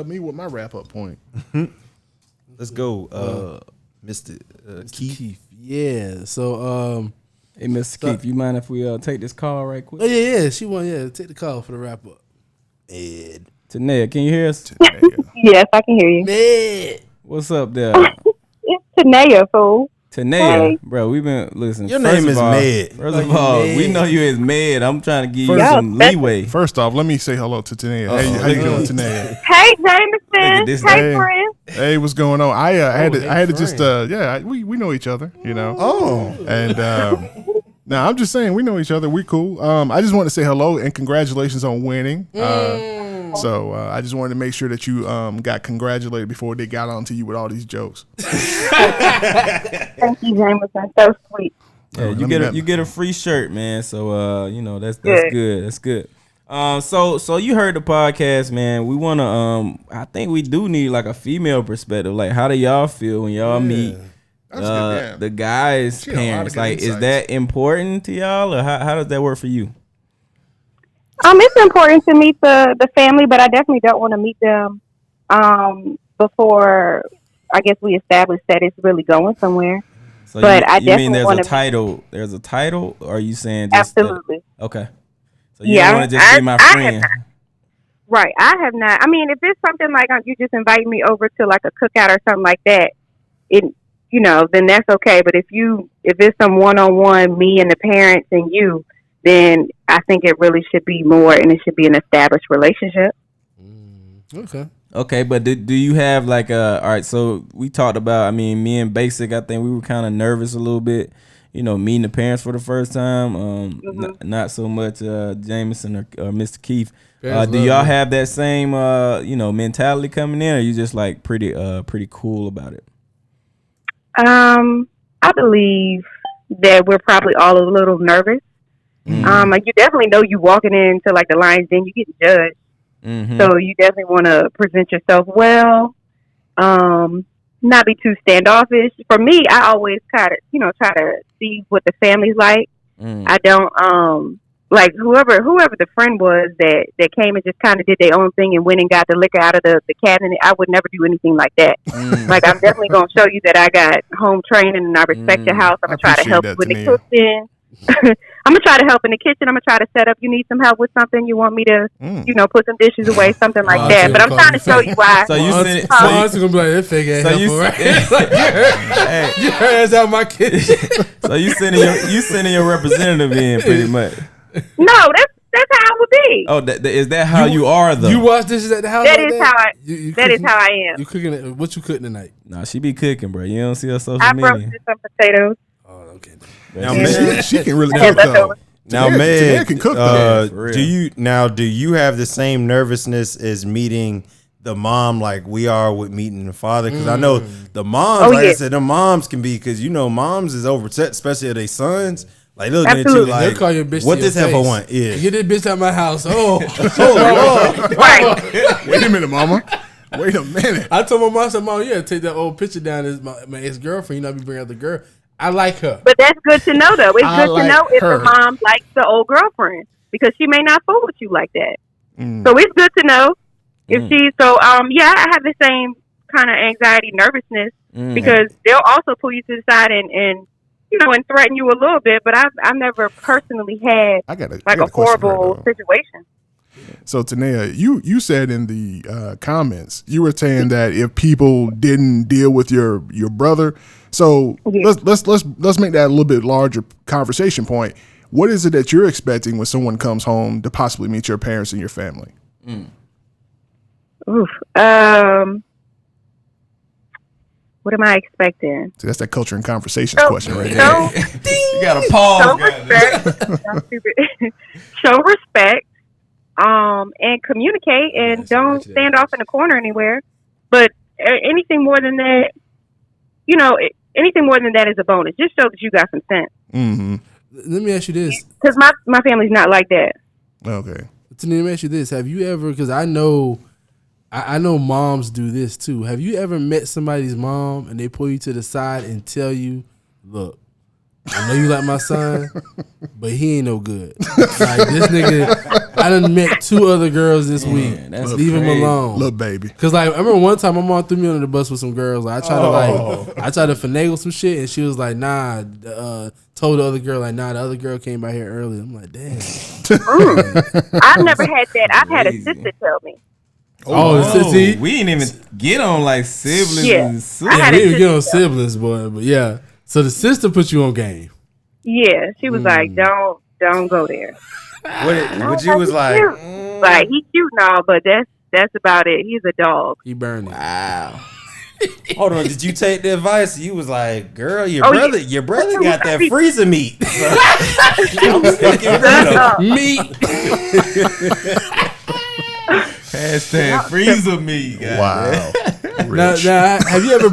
me with my wrap up point. let's go, Mr. Keith. Yeah. So Hey, Mr. Keith, you mind if we take this call right quick? oh yeah, she won. Yeah, take the call for the wrap up. Ed. Tanea, can you hear us? Yes, I can hear you. Man, What's up there? It's Tanea, fool. Tanea, Hey. bro, we've been listening. Your first name of is all- Med. First of Like all, Med. we know you as Med. I'm trying to give you Yeah, some that's- leeway. First off, let me say hello to Tanea. How you doing, Tanea? Hey, Look at Jameson. this Hey, guy. friend. Hey, what's going on? I had hey, to just friend. we know each other, you know. Oh, And now I'm just saying we know each other. We cool. I just want to say hello and congratulations on winning. So I just wanted to make sure that you got congratulated before they got onto you with all these jokes. Thank you, Jameson. So sweet. Yeah, let you me get not- you get a free shirt, man. So you know that's Good. good. That's good. So you heard the podcast, man. We wanna I think we do need like a female perspective. Like, how do y'all feel when y'all meet That's good, damn. the guys' She had a lot of parents? good Like, is insights. that important to y'all, or how does that work for you? It's important to meet the family, but I definitely don't want to meet them before I guess we establish that it's really going somewhere. So But you, I you mean definitely there's a wanna- title? There's a title, or are you saying just Absolutely. okay? So you Yeah, don't want to just I- be my I have friend. not. Right. I have not. I mean, if it's something like you just invite me over to like a cookout or something like that, then that's okay. But if it's some one-on-one, me and the parents and you, then I think it really should be more, and it should be an established relationship. okay. Okay, but do you have like all right, so we talked about, I mean, me and Basic, I think we were kind of nervous a little bit, meeting the parents for the first time. Not so much Jameson or Mr. Keith. Parents Do love y'all me. have that same mentality coming in, or you just like pretty cool about it? I believe that we're probably all a little nervous. Like you definitely know you walking into like the Lions Den, you getting judged. Mm-hmm. So you definitely want to present yourself well, not be too standoffish. For me, I always try to see what the family's like. I don't like whoever the friend was that came and just kind of did their own thing and went and got the liquor out of the cabinet. I would never do anything like that. Like, I'm definitely gonna show you that I got home training and I respect your house. I'm gonna try to appreciate help that, you with the Tanea. kitchen. I'm gonna try to help in the kitchen. I'm gonna try to set up. You need some help with something. You want me to, put some dishes away, something like Oh, that. so But I'm you trying to call show me you why. So you My send it. my So aunt's gonna be like, that fake ass so you, helper, right? hey, Your ass out my kitchen. so you sending your representative in pretty much. No, that's how I would be. Oh, is that how you are though? You wash dishes at the house. That like is how I. You That is cooking- how I am. You cooking it? What you cooking tonight? Nah, she be cooking, bro. You don't see her social I media. roasted some potatoes. Oh, okay. now, Yeah. man, She can really I had cook though. leftovers. Now, Tanea Meg, can cook, though. For real. do you have the same nervousness as meeting the mom like we are with meeting the father? Because I know the moms, like I said, the moms can be, because moms is overset, especially if they sons. Like looking at you like, they'll call you a bitch. What this heifer want? Yeah, get this bitch out my house. Oh, Right. Wait a minute, mama. Wait a minute. I told my mom, I said, "Mom, yeah, take that old picture down as my ex girlfriend. You know, I be bringing out the girl. I like her." But that's good to know, though. It's I good like to know if her. the mom likes the old girlfriend, because she may not fool with you like that. So it's good to know if she. So yeah, I have the same kind of anxiety, nervousness, because they'll also pull you to the side and threaten you a little bit. But I've never personally had I got a a question for her, horrible though. situation. So Tanea, you said in the comments, you were saying that if people didn't deal with your brother, so let's make that a little bit larger conversation point. What is it that you're expecting when someone comes home to possibly meet your parents and your family? Oof. What am I expecting? So that's that culture and conversations question right there. So, You got to pause. show respect. That's stupid. Show respect. And communicate, and don't stand off in the corner anywhere. But anything more than that, anything more than that is a bonus. Just show that you got some sense. Mm-hmm. Let me ask you this. Because my family's not like that. Okay. Let me ask you this. Have you ever, because I know moms do this too. Have you ever met somebody's mom and they pull you to the side and tell you, look, I know you like my son, but he ain't no good. Like this nigga, I done met 2 other girls this week. Leave him alone. Look, baby. Cause like I remember one time my mom threw me under the bus with some girls. Like, I tried to finagle some shit, and she was like, nah. Told the other girl like, nah. The other girl came by here early. I'm like, damn. I've never had that. I've had a sister tell me. See, we didn't even get on like siblings. Yeah. And sisters. I had we a didn't get on sister. siblings, boy. But yeah. So the sister put you on game. Yeah, she was like, don't go there. What you was like? Cute. Like, he cute and all, but that's about it. He's a dog. He burned it. Wow. Hold on, did you take the advice? You was like, girl, your Oh, brother got that freezer meat. I'm fucking rid of Meat. Hashtag freezer me, guys. Wow. Now, have you ever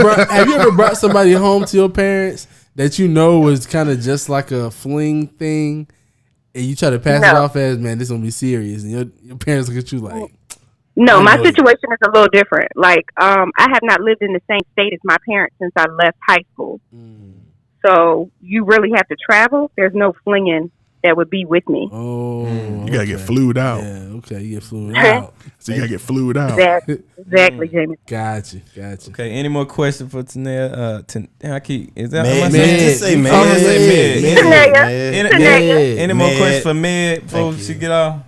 brought somebody home to your parents that you know was kind of just like a fling thing, and you try to pass it off as, man, this gonna be serious, and your parents look at you like, No, I my know. situation is a little different. Like, I have not lived in the same state as my parents since I left high school. So you really have to travel. There's no flinging that would be with me. oh, You gotta get flued out. yeah, okay, you get fluid out. So you gotta get flued out. Exactly, Jamie. Gotcha. Okay, any more questions for Tanea? I keep, is that Med. am I Med. saying- Just say I'm Med. gonna say Med. Med. Any more Med. questions for Med before Thank she you. get off?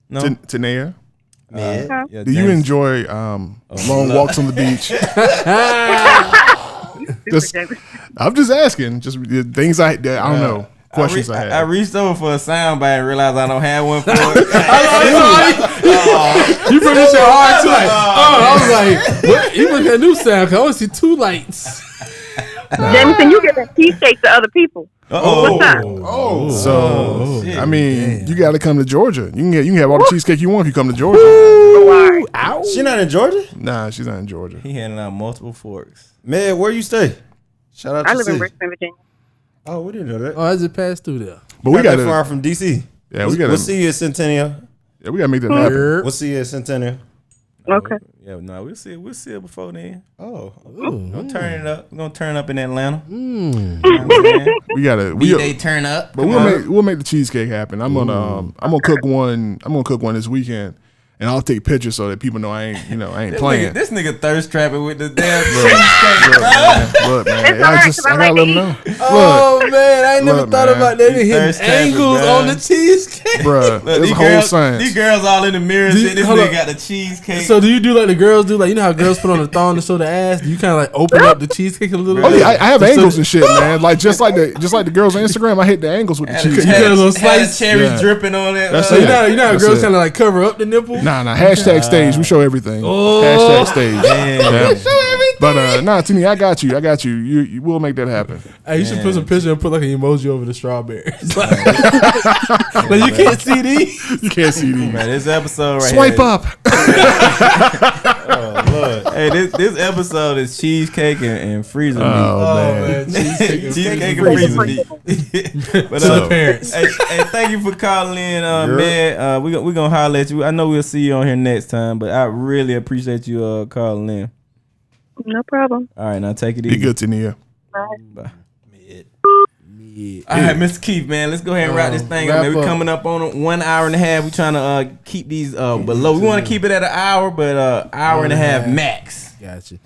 No. Tanea, Man. Yeah, do you James. enjoy long walks on the beach? Just- Jamie. I'm just asking. Just things that I don't know. Questions I I have. reached over for a soundbite and realized I don't have one for it. You put this shit hard too. Like, I was like, what? You look at a new sound. 'Cause I only see 2 lights. Jameson, you giving cheesecake to other people. What's up? So shit. I mean, you got to come to Georgia. You can have all the cheesecake you want if you come to Georgia. Oh, all right. She not in Georgia? Nah, she's not in Georgia. He handing out multiple forks. Man, where you stay? Shout out to I live in Sid. Richmond, Virginia. Oh, we didn't know that. Oh, I just passed through there. But we Not got that far to. from DC. Yeah, we got We'll to. see you at Centennial. Yeah, we got to make that happen. We'll see you at Centennial. Okay. Yeah, no, we'll see it before then. Oh, Don't turn it up. We're gonna turn up in Atlanta. We got to. They turn up. But we'll make the cheesecake happen. I'm gonna cook one. I'm gonna cook one this weekend, and I'll take pictures so that people know I ain't playing. This nigga thirst trapping with the damn Look, man, It's all right, 'cause I I gotta like let to them know. Oh man, I ain't never Look, thought man. about that. You Hitting thirst trapping, angles bruh. on the cheesecake. Bruh, there's these a whole girls, science. These girls all in the mirror Do you- saying this hold nigga up. got the cheesecake. So do you do like the girls do? Like, you know how girls put on the thong to show the ass? Do you kind of like open up the cheesecake a little Oh bit? yeah, I have So- angles and shit, man. Like just like the girls on Instagram, I hit the angles with the had cheese. You got a little had slice? cherry Yeah. dripping on it. That's So it. you know how That's girls it. kind of like cover up the nipple? Nah, hashtag stage. We show everything. Oh. Hashtag stage. Damn. Yeah. Show everything. But nah, Tini, I got you. You will make that happen. Hey, you should put some picture and put like an emoji over the strawberries. Like you can't see these. You can't see these. Man, this episode right Swipe here. up. Oh, Lord. Hey, this episode is cheesecake and freezer meat. Oh, man. Cheesecake and freezer meat. But, To the parents. Hey, thank you for calling in, man. We gonna holler at you. I know we'll see you on here next time, but I really appreciate you calling in. No problem. All right, now take it Be easy. good, Tania. Bye. All right, Mr. Keith, man, let's go ahead and wrap this thing up, man. We're coming up on 1 hour and a half. We're trying to keep these below. We want to keep it at an hour, but hour and a half max. Gotcha.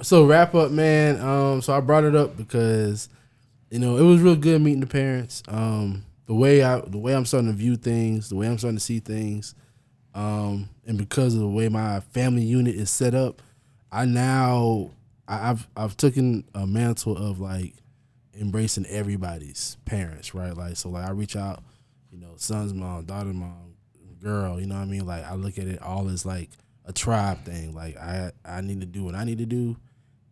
So wrap up, man. So I brought it up because it was real good meeting the parents. The way I'm starting to view things, the way I'm starting to see things, and because of the way my family unit is set up, I've taken a mantle of like embracing everybody's parents, right? Like, so like I reach out, son's mom, daughter's mom, girl, you know what I mean? Like I look at it all as like a tribe thing. Like I need to do what I need to do,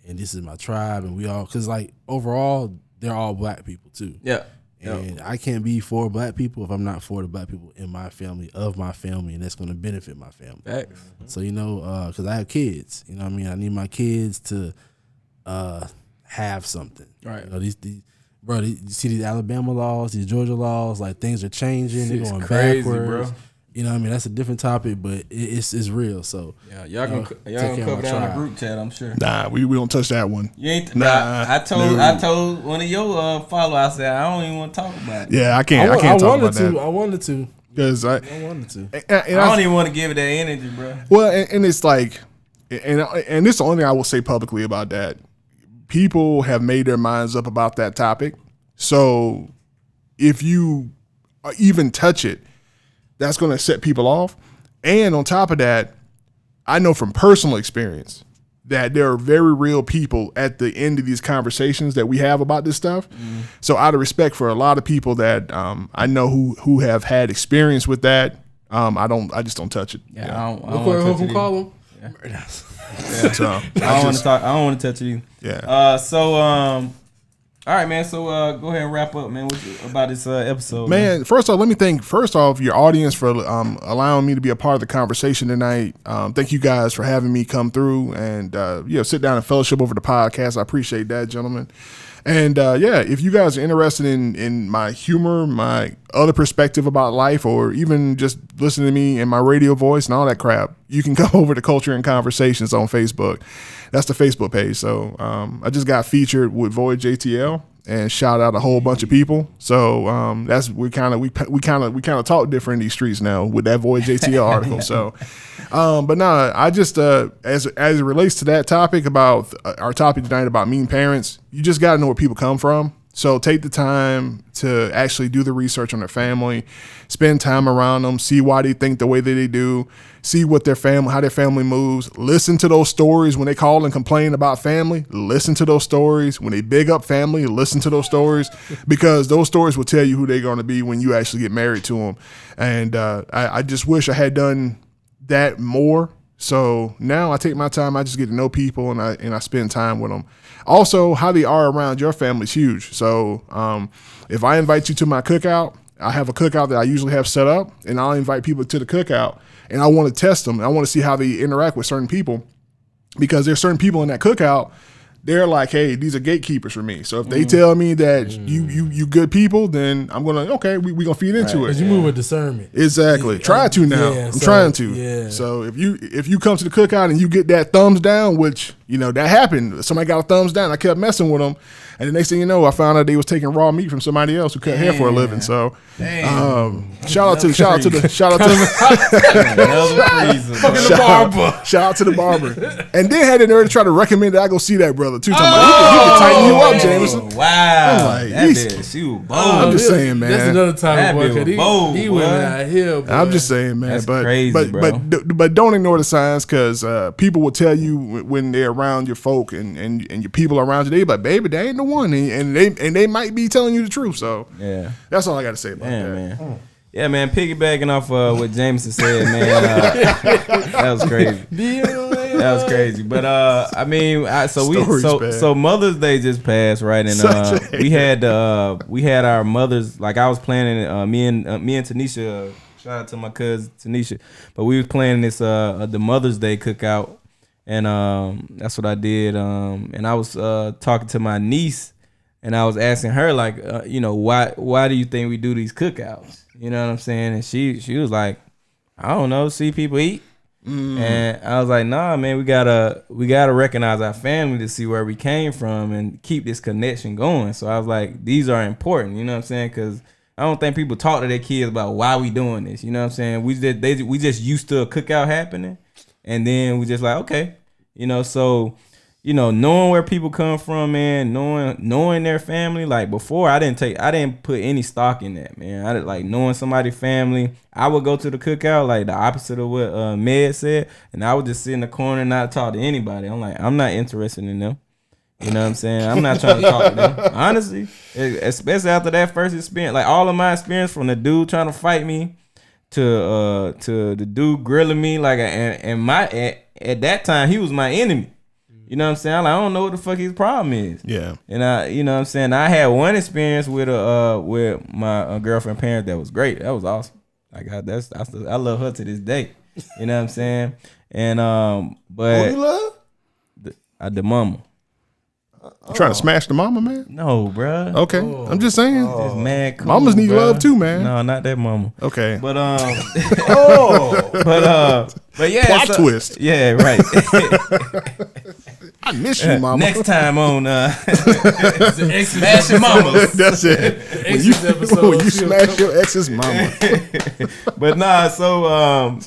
and this is my tribe, and we all, cause like overall they're all black people too. Yeah. And I can't be for black people if I'm not for the black people in my family, of my family, and that's going to benefit my family. Facts. So, because I have kids, you know what I mean? I need my kids to have something. Right. These you see these Alabama laws, these Georgia laws, like things are changing. They're going crazy, backwards. bro. You know what I mean? That's a different topic, but it's real. So Yeah, y'all gonna care cover of my down the tribe. group chat, I'm sure. Nah, we don't touch that one. You ain't. Nah, I told one of your followers, I said I don't even want to talk about it. Yeah, I can't talk about that. I wanted to. Because I wanted to. I don't even want to give it that energy, bro. Well, and it's like, and this is the only thing I will say publicly about that. People have made their minds up about that topic. So if you even touch it, that's going to set people off. And on top of that, I know from personal experience that there are very real people at the end of these conversations that we have about this stuff. Mm. So out of respect for a lot of people that I know who have had experience with that, I just don't touch it. Yeah, I don't want to touch it. Call them? Yeah. So, I don't want to touch it either. Yeah. All right, man. So go ahead and wrap up, man. About this episode, man. First off, let me thank your audience for allowing me to be a part of the conversation tonight. Thank you guys for having me come through and sit down and fellowship over the podcast. I appreciate that, gentlemen. And if you guys are interested in my humor, my other perspective about life, or even just listening to me and my radio voice and all that crap, you can come over to Culture and Conversations on Facebook. That's the Facebook page. So I just got featured with Void JTL and shout out a whole bunch of people. So we kind of talk different in these streets now with that Void JTL article. So, but no, I just as it relates to that topic about our topic tonight about mean parents, you just got to know where people come from. So take the time to actually do the research on their family, spend time around them, see why they think the way that they do, see what how their family moves. Listen to those stories when they call and complain about family. Listen to those stories when they big up family. Listen to those stories because those stories will tell you who they're going to be when you actually get married to them. And I just wish I had done that more. So now I take my time. I just get to know people and I spend time with them. Also, how they are around your family is huge. So if I invite you to my cookout, I have a cookout that I usually have set up, and I'll invite people to the cookout, and I want to test them. I want to see how they interact with certain people because there's certain people in that cookout. They're like, hey, these are gatekeepers for me. So if they tell me that you good people, then I'm gonna we gonna feed into it. Because you move with discernment. Exactly. Try to now. I'm trying to. Yeah. So if you come to the cookout and you get that thumbs down, which that happened. Somebody got a thumbs down. I kept messing with them, and the next thing you know, I found out they was taking raw meat from somebody else who cut hair for a living. So shout out to the barber, and then had the nerve to try to recommend that I go see that brother too. He can tighten you up, Jameson. Wow, she was bold. I'm just saying, man. That's another time, boy. He went out here. Boy. I'm just saying, man. That's crazy, bro. But don't ignore the signs because people will tell you when they're around your folk and your people around you. They be like, baby, they ain't the one, and they might be telling you the truth. So yeah, that's all I got to say about that. Man. Yeah, man. Piggybacking off what Jameson said, man. That was crazy. That was crazy. But I mean, so Mother's Day just passed, right? And we had our mothers. Like I was planning. Me and Tanisha. Shout out to my cousin Tanisha. But we was planning this the Mother's Day cookout, and that's what I did. And I was talking to my niece, and I was asking her like, why do you think we do these cookouts? You know what I'm saying? And she was like, I don't know, see people eat. And I was like, nah, man, we gotta recognize our family to see where we came from and keep this connection going. So I was like, these are important, you know what I'm saying? Because I don't think people talk to their kids about why we doing this. You know what I'm saying? We just used to a cookout happening, and then we just like, okay, so knowing where people come from, man, knowing their family. Like before, I didn't put any stock in that, man. I didn't like knowing somebody's family. I would go to the cookout like the opposite of what Med said, and I would just sit in the corner and not talk to anybody. I'm like, I'm not interested in them. You know what I'm saying? I'm not trying to talk to them. Honestly, especially after that first experience, like all of my experience from the dude trying to fight me to the dude grilling me, like and at that time he was my enemy. You know what I'm saying? I don't know what the fuck his problem is. Yeah. And you know what I'm saying? I had one experience with my girlfriend parents that was great. That was awesome. Like I love her to this day. You know what I'm saying? And but who you love? The mama. You trying to smash the mama, man? No, bruh. Okay, I'm just saying. Just mad cool, mamas need bruh. love too, man. No, not that mama. Okay, but but yeah, plot twist. Yeah, right. I miss you, mama. Next time on Smashing Mamas. That's it. When you smash your ex's mama. But nah, so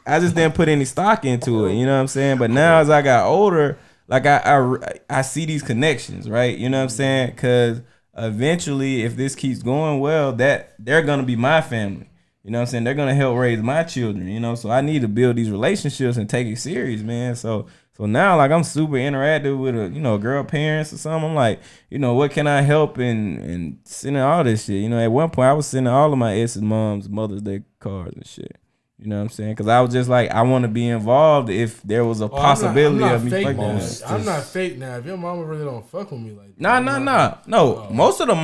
I just didn't put any stock into it. You know what I'm saying? But now as I got older, like I see these connections, right? You know what I'm saying? Because eventually, if this keeps going well, that they're gonna be my family. You know what I'm saying? They're gonna help raise my children. So I need to build these relationships and take it serious, man. So now, like I'm super interactive with a girl parents or something. I'm like, what can I help and sending all this shit. At one point I was sending all of my ex's mom's Mother's Day cards and shit. You know what I'm saying? Because I was just like, I want to be involved if there was a possibility of me fucking with. I'm not fake now. If your mama really don't fuck with me like that. No. Most of the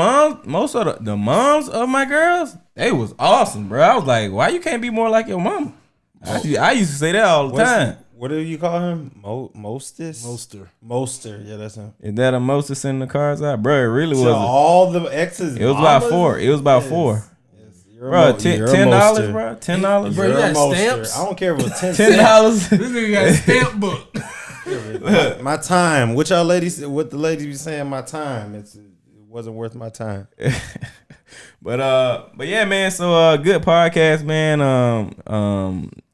moms of my girls, they was awesome, bro. I was like, why you can't be more like your mama? I used to say that all the time. What do you call him? Moster. Yeah, that's him. Is that a Moster sending the cards out? Bro, it really was. All the exes. It was about four. Bro, $10, bro. $10. Bro, you got stamps? I don't care if it was $10. This nigga got a stamp book. My time. What the ladies be saying? My time. It wasn't worth my time. But yeah, man. So good podcast, man.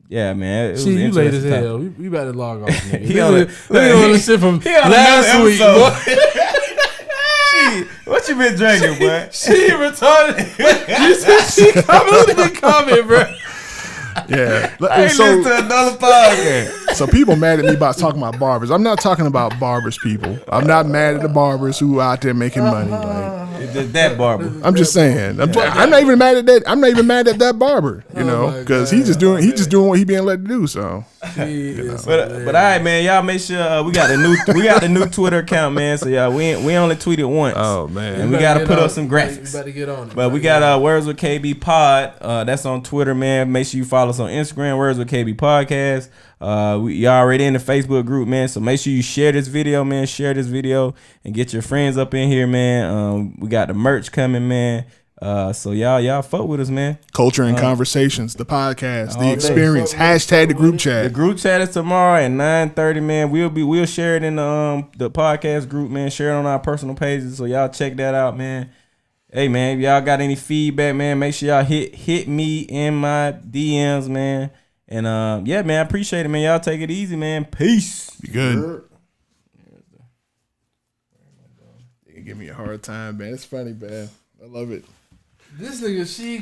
Yeah, man. It was you late as hell. We about to log off. Nigga. He on the shit from last week, boy. What you been drinking, boy? She retarded. You said she comment, bro. Yeah. I ain't listen to another podcast. So people mad at me about talking about barbers. I'm not talking about barbers, people. I'm not mad at the barbers who out there making money. Like, it's just that barber. I'm just saying. I'm not even mad at that. I'm not even mad at that barber. Because he's just doing what he being let to do. So. But all right, man. Y'all make sure we got the new Twitter account, man. So y'all we only tweeted once. Oh man. And we gotta put up some graphics. You better get on it. But we got Words with KB Pod. That's on Twitter, man. Make sure you follow us on Instagram, Words with KB Podcast. Y'all already in the Facebook group, man. So make sure you share this video, man. Share this video and get your friends up in here, man. We got the merch coming, man. So y'all fuck with us, man. Culture and Conversations, the podcast, the experience. Hashtag the group chat. The group chat is tomorrow at 9:30, man. We'll share it in the podcast group, man. Share it on our personal pages. So y'all check that out, man. Hey, man, if y'all got any feedback, man, make sure y'all hit me in my DMs, man. And yeah, man, I appreciate it, man. Y'all take it easy, man. Peace. Be good. They give me a hard time, man. It's funny, man. I love it. This nigga,